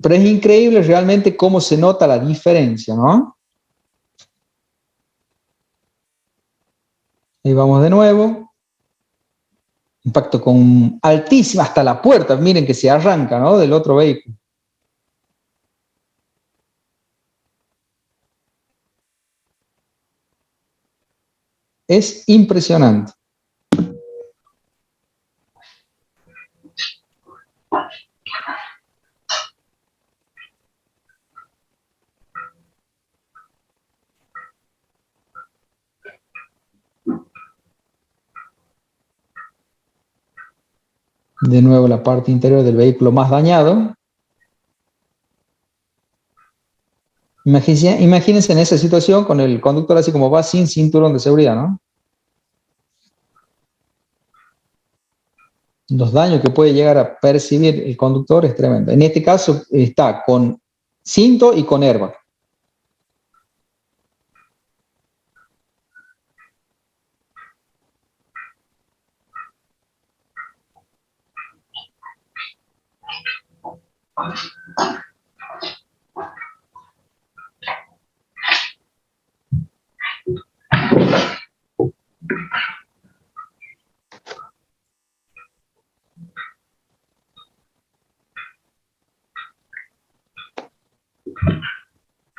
Pero es increíble realmente cómo se nota la diferencia, ¿no? Ahí vamos de nuevo. Impacto con altísima, hasta la puerta, miren que se arranca, ¿no? Del otro vehículo. Es impresionante. De nuevo la parte interior del vehículo más dañado. Imagínense en esa situación con el conductor así como va sin cinturón de seguridad, ¿no? Los daños que puede llegar a percibir el conductor es tremendo. En este caso está con cinto y con airbag.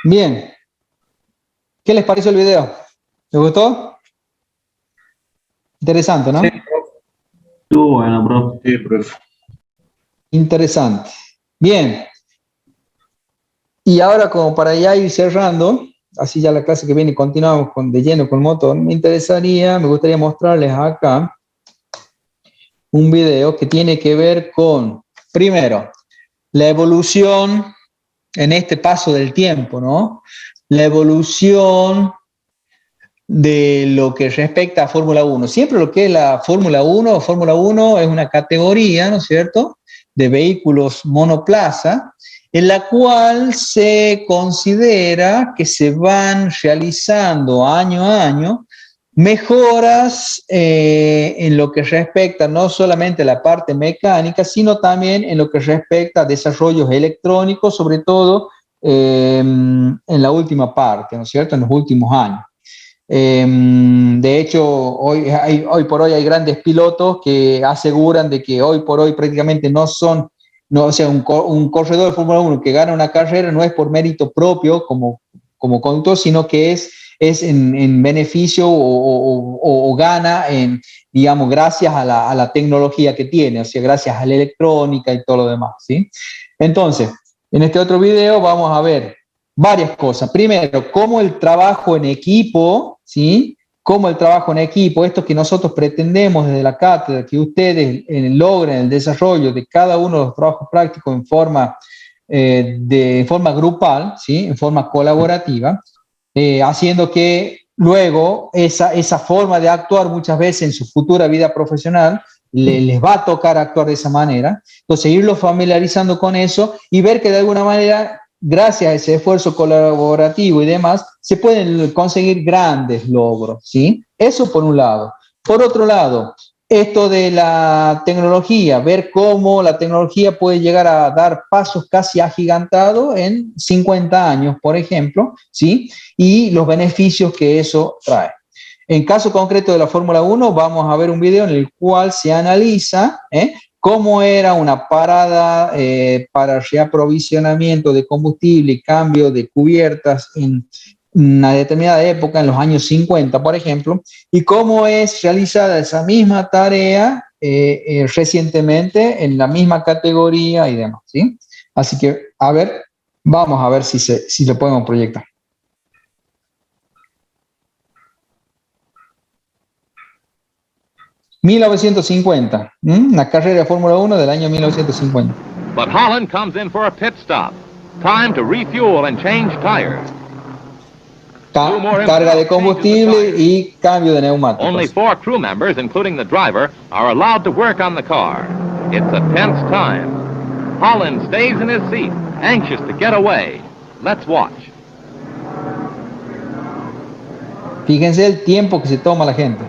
Bien. ¿Qué les pareció el video? ¿Les gustó? Interesante, ¿no? Sí, estuvo bueno, profe. Sí, profe. Interesante. Bien. Y ahora como para ya ir cerrando, así ya la clase que viene continuamos de lleno con motor, me gustaría mostrarles acá un video que tiene que ver con, primero, la evolución en este paso del tiempo, ¿no? La evolución de lo que respecta a Fórmula 1. Siempre lo que es la Fórmula 1 es una categoría, ¿no es cierto?, de vehículos monoplaza, en la cual se considera que se van realizando año a año mejoras en lo que respecta no solamente a la parte mecánica, sino también en lo que respecta a desarrollos electrónicos, sobre todo en la última parte, ¿no es cierto?, en los últimos años. De hecho, hoy por hoy hay grandes pilotos que aseguran de que hoy por hoy prácticamente o sea, un corredor de Fórmula 1 que gana una carrera no es por mérito propio como conductor, sino que es en beneficio o gana digamos, gracias a la tecnología que tiene, o sea, gracias a la electrónica y todo lo demás, ¿sí? Entonces, en este otro video vamos a ver varias cosas. Primero, cómo el trabajo en equipo, ¿sí? Cómo el trabajo en equipo, esto que nosotros pretendemos desde la cátedra, que ustedes logren el desarrollo de cada uno de los trabajos prácticos en forma grupal, ¿sí? En forma colaborativa, haciendo que luego esa forma de actuar muchas veces en su futura vida profesional les va a tocar actuar de esa manera. Entonces, irlo familiarizando con eso y ver que de alguna manera, gracias a ese esfuerzo colaborativo y demás, se pueden conseguir grandes logros, ¿sí? Eso por un lado. Por otro lado, esto de la tecnología, ver cómo la tecnología puede llegar a dar pasos casi agigantados en 50 años, por ejemplo, ¿sí? Y los beneficios que eso trae. En caso concreto de la Fórmula 1, vamos a ver un video en el cual se analiza cómo era una parada para reaprovisionamiento de combustible y cambio de cubiertas en una determinada época, en los años 50, por ejemplo, y cómo es realizada esa misma tarea recientemente en la misma categoría y demás, ¿sí? Así que, a ver, vamos a ver si lo podemos proyectar. ...1950... una carrera de Fórmula 1 del año 1950. But Holland comes in for a pit stop. Time to refuel and change tires. Carga de combustible y cambio de neumáticos. Only 4 crew members, including the driver, are allowed to work on the car. It's a tense time. Holland stays in his seat, anxious to get away. Let's watch. Fíjense el tiempo que se toma la gente.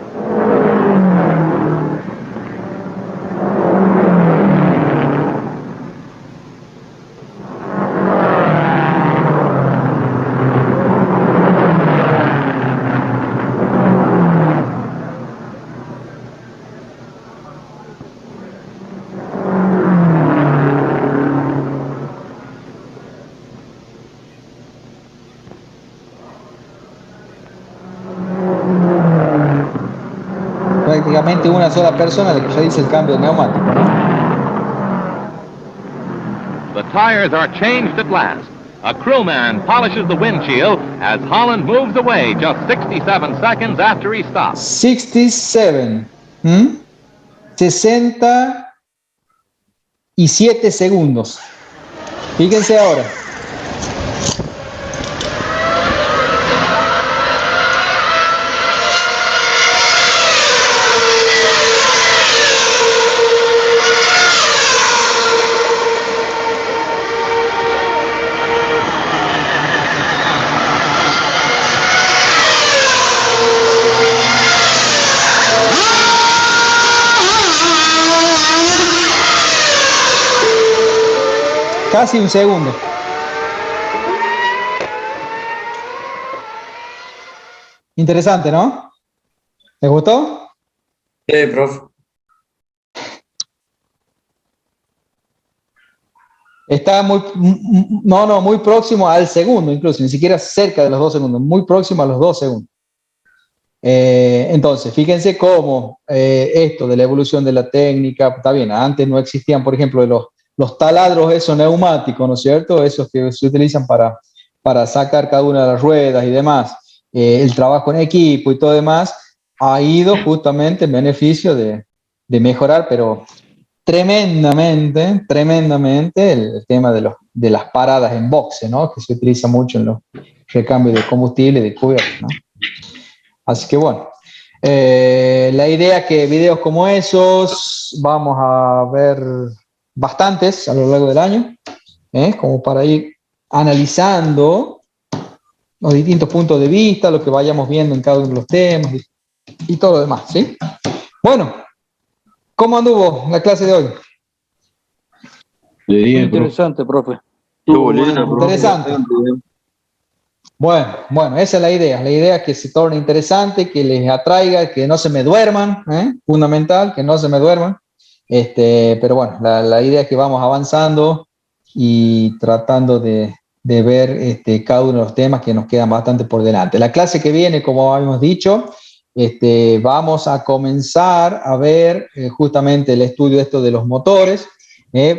Prácticamente una sola persona la que realiza el cambio de neumático, ¿no? The tires are changed at last. A crewman polishes the windshield as Holland moves away just 67 seconds after he stops. 67. 67 segundos. Fíjense ahora. Casi un segundo. Interesante, ¿no? ¿Les gustó? Sí, profe. Está muy próximo al segundo, incluso, ni siquiera cerca de los 2 segundos, muy próximo a los 2 segundos. Entonces, fíjense cómo esto de la evolución de la técnica, está bien, antes no existían, por ejemplo, los taladros esos neumáticos, ¿no es cierto? Esos que se utilizan para sacar cada una de las ruedas y demás. El trabajo en equipo y todo demás ha ido justamente en beneficio de mejorar, pero tremendamente el tema de las paradas en boxe, ¿no? Que se utiliza mucho en los recambios de combustible y de cubiertas, ¿no? Así que bueno, la idea es que videos como esos vamos a ver bastantes a lo largo del año, como para ir analizando los distintos puntos de vista, lo que vayamos viendo en cada uno de los temas y todo lo demás, ¿sí? Bueno, ¿cómo anduvo la clase de hoy? Interesante, profe. Interesante. Bueno, esa es la idea. La idea es que se torne interesante, que les atraiga, que no se me duerman, fundamental, que no se me duerman. Pero bueno, la idea es que vamos avanzando y tratando de ver cada uno de los temas que nos quedan bastante por delante. La clase que viene, como habíamos dicho, vamos a comenzar a ver justamente el estudio de los motores.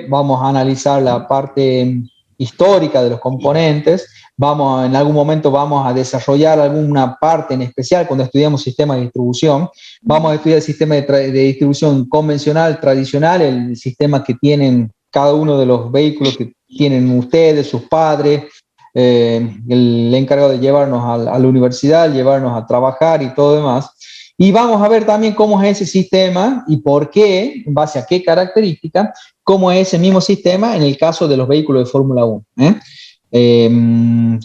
Vamos a analizar la parte histórica de los componentes. En algún momento vamos a desarrollar alguna parte en especial cuando estudiamos sistemas de distribución. Vamos a estudiar el sistema de distribución convencional, tradicional, el sistema que tienen cada uno de los vehículos que tienen ustedes, sus padres, el encargado de llevarnos a la universidad, llevarnos a trabajar y todo demás. Y vamos a ver también cómo es ese sistema y por qué, en base a qué características, cómo es ese mismo sistema en el caso de los vehículos de Fórmula 1.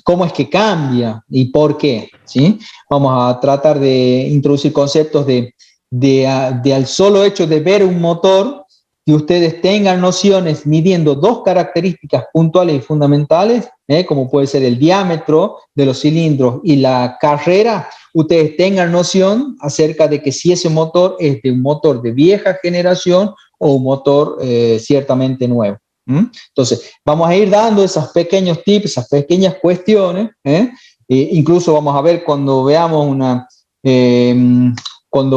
Cómo es que cambia y por qué, ¿sí? Vamos a tratar de introducir conceptos de al solo hecho de ver un motor, que ustedes tengan nociones midiendo dos características puntuales y fundamentales, como puede ser el diámetro de los cilindros y la carrera, ustedes tengan noción acerca de que si ese motor es de un motor de vieja generación o un motor ciertamente nuevo. Entonces, vamos a ir dando esos pequeños tips, esas pequeñas cuestiones, incluso vamos a ver cuando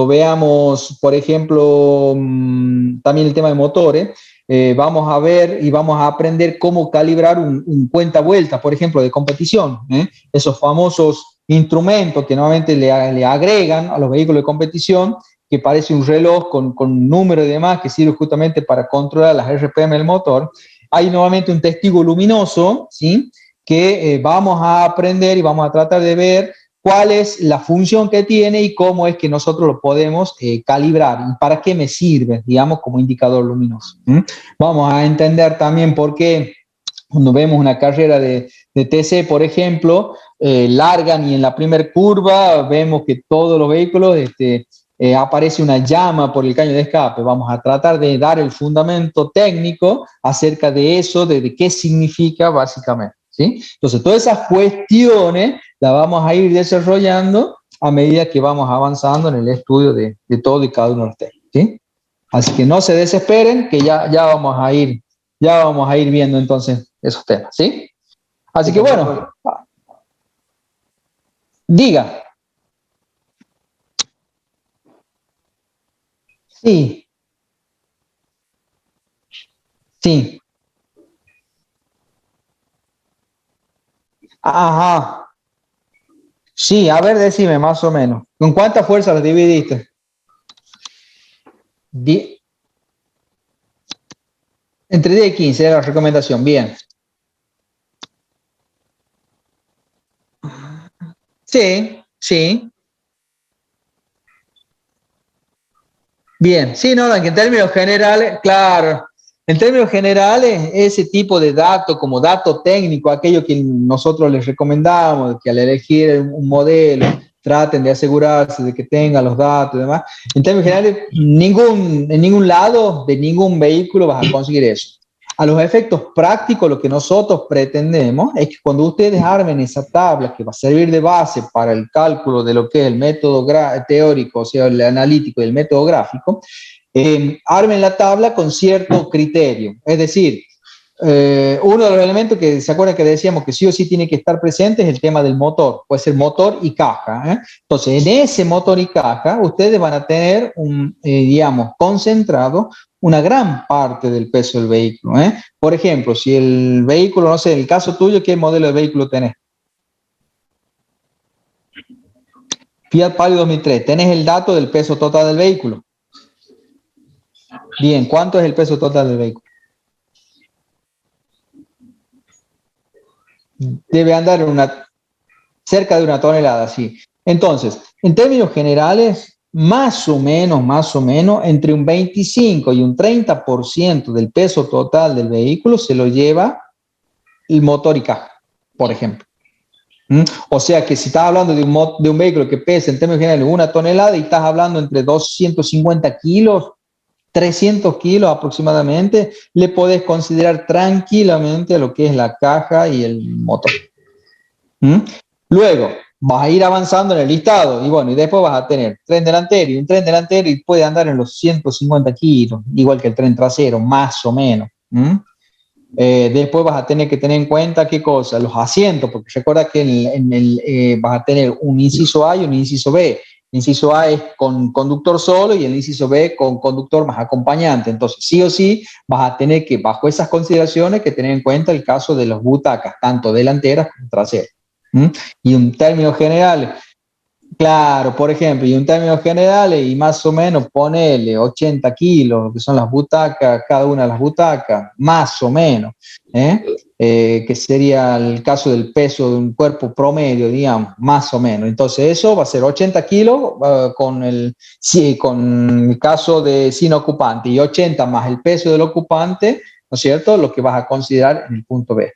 veamos por ejemplo, también el tema de motores, vamos a ver y vamos a aprender cómo calibrar un cuenta-vuelta, por ejemplo, de competición, esos famosos instrumentos que normalmente le agregan a los vehículos de competición, que parece un reloj con número y demás, que sirve justamente para controlar las RPM del motor. Hay nuevamente un testigo luminoso, ¿sí? Que vamos a aprender y vamos a tratar de ver cuál es la función que tiene y cómo es que nosotros lo podemos calibrar y para qué me sirve, digamos, como indicador luminoso. Vamos a entender también por qué cuando vemos una carrera de TC, por ejemplo, largan y en la primera curva vemos que todos los vehículos aparece una llama por el caño de escape. Vamos a tratar de dar el fundamento técnico acerca de eso, de qué significa básicamente, ¿sí? Entonces, todas esas cuestiones las vamos a ir desarrollando a medida que vamos avanzando en el estudio de todo y cada uno de los temas, ¿sí? Así que no se desesperen, que ya vamos a ir viendo entonces esos temas, ¿sí? Así que bueno, diga. Sí. Sí. Ajá. Sí, a ver, decime más o menos. ¿Con cuántas fuerzas las dividiste? Entre 10 y 15 era la recomendación. Bien. Sí, sí. Bien. Sí, no, en términos generales, claro. En términos generales, ese tipo de datos, como dato técnico, aquello que nosotros les recomendamos, que al elegir un modelo traten de asegurarse de que tengan los datos y demás, en términos generales, en ningún lado de ningún vehículo vas a conseguir eso. A los efectos prácticos, lo que nosotros pretendemos es que cuando ustedes armen esa tabla que va a servir de base para el cálculo de lo que es el método teórico, o sea, el analítico y el método gráfico, armen la tabla con cierto criterio. Es decir, uno de los elementos que se acuerdan que decíamos que sí o sí tiene que estar presente es el tema del motor. Puede ser motor y caja. Entonces, en ese motor y caja, ustedes van a tener, digamos, concentrado una gran parte del peso del vehículo. Por ejemplo, si el vehículo, no sé, en el caso tuyo, ¿qué modelo de vehículo tenés? Fiat Palio 2003. ¿Tenés el dato del peso total del vehículo? Bien, ¿cuánto es el peso total del vehículo? Debe andar cerca de 1 tonelada, sí. Entonces, en términos generales, más o menos, entre un 25 y un 30% del peso total del vehículo se lo lleva el motor y caja, por ejemplo. O sea que si estás hablando de un vehículo que pesa en términos generales 1 tonelada y estás hablando entre 250 kilos, 300 kilos aproximadamente, le podés considerar tranquilamente lo que es la caja y el motor. Luego, vas a ir avanzando en el listado y bueno, y después vas a tener tren delantero y un tren delantero y puede andar en los 150 kilos, igual que el tren trasero, más o menos. Después vas a tener que tener en cuenta qué cosa, los asientos, porque recuerda que vas a tener un inciso A y un inciso B. El inciso A es con conductor solo y el inciso B con conductor más acompañante. Entonces, sí o sí, vas a tener que, bajo esas consideraciones, que tener en cuenta el caso de las butacas, tanto delanteras como traseras. Y en términos generales, Claro, por ejemplo, y en términos generales, y más o menos ponele 80 kilos, que son las butacas, cada una de las butacas, más o menos, que sería el caso del peso de un cuerpo promedio, digamos, más o menos. Entonces, eso va a ser 80 kilos con el caso de sin ocupante, y 80 más el peso del ocupante, ¿no es cierto?, lo que vas a considerar en el punto B.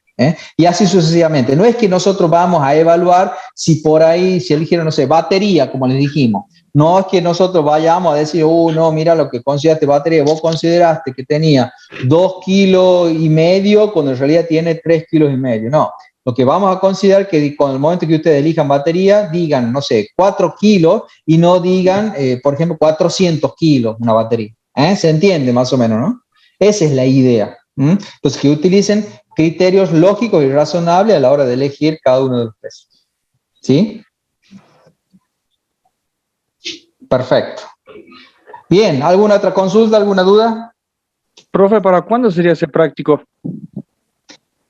Y así sucesivamente. No es que nosotros vamos a evaluar si por ahí, si eligieron, no sé, batería, como les dijimos. No es que nosotros vayamos a decir, no, mira lo que consideraste batería. Vos consideraste que tenía 2,5 kilos cuando en realidad tiene 3,5 kilos. No, lo que vamos a considerar es que con el momento que ustedes elijan batería, digan, no sé, 4 kilos y no digan, por ejemplo, 400 kilos una batería. ¿Se entiende más o menos, no? Esa es la idea. Entonces, que utilicen criterios lógicos y razonables a la hora de elegir cada uno de los pesos. ¿Sí? Perfecto. Bien, ¿alguna otra consulta, alguna duda? Profe, ¿para cuándo sería ese práctico?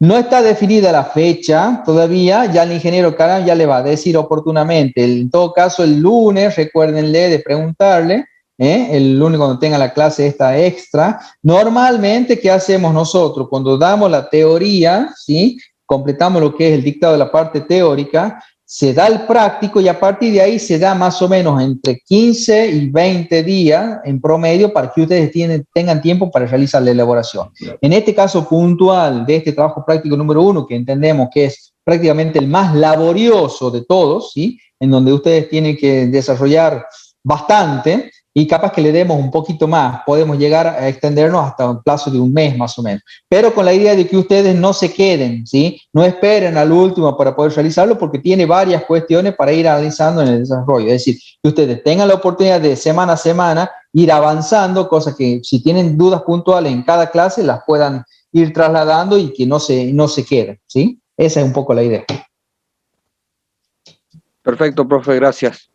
No está definida la fecha todavía, ya el ingeniero Caram ya le va a decir oportunamente. En todo caso, el lunes, recuérdenle de preguntarle, el lunes cuando tenga la clase esta extra. Normalmente, ¿qué hacemos nosotros? Cuando damos la teoría, ¿sí?, completamos lo que es el dictado de la parte teórica, se da el práctico y a partir de ahí se da más o menos entre 15 y 20 días en promedio para que ustedes tengan tiempo para realizar la elaboración. En este caso puntual de este trabajo práctico número 1, que entendemos que es prácticamente el más laborioso de todos, ¿sí?, en donde ustedes tienen que desarrollar bastante y capaz que le demos un poquito más, podemos llegar a extendernos hasta un plazo de un mes más o menos, pero con la idea de que ustedes no se queden, ¿sí?, no esperen al último para poder realizarlo porque tiene varias cuestiones para ir analizando en el desarrollo, es decir, que ustedes tengan la oportunidad de semana a semana ir avanzando, cosas que si tienen dudas puntuales en cada clase las puedan ir trasladando y que no se queden, ¿sí? Esa es un poco la idea. Perfecto, profe, gracias.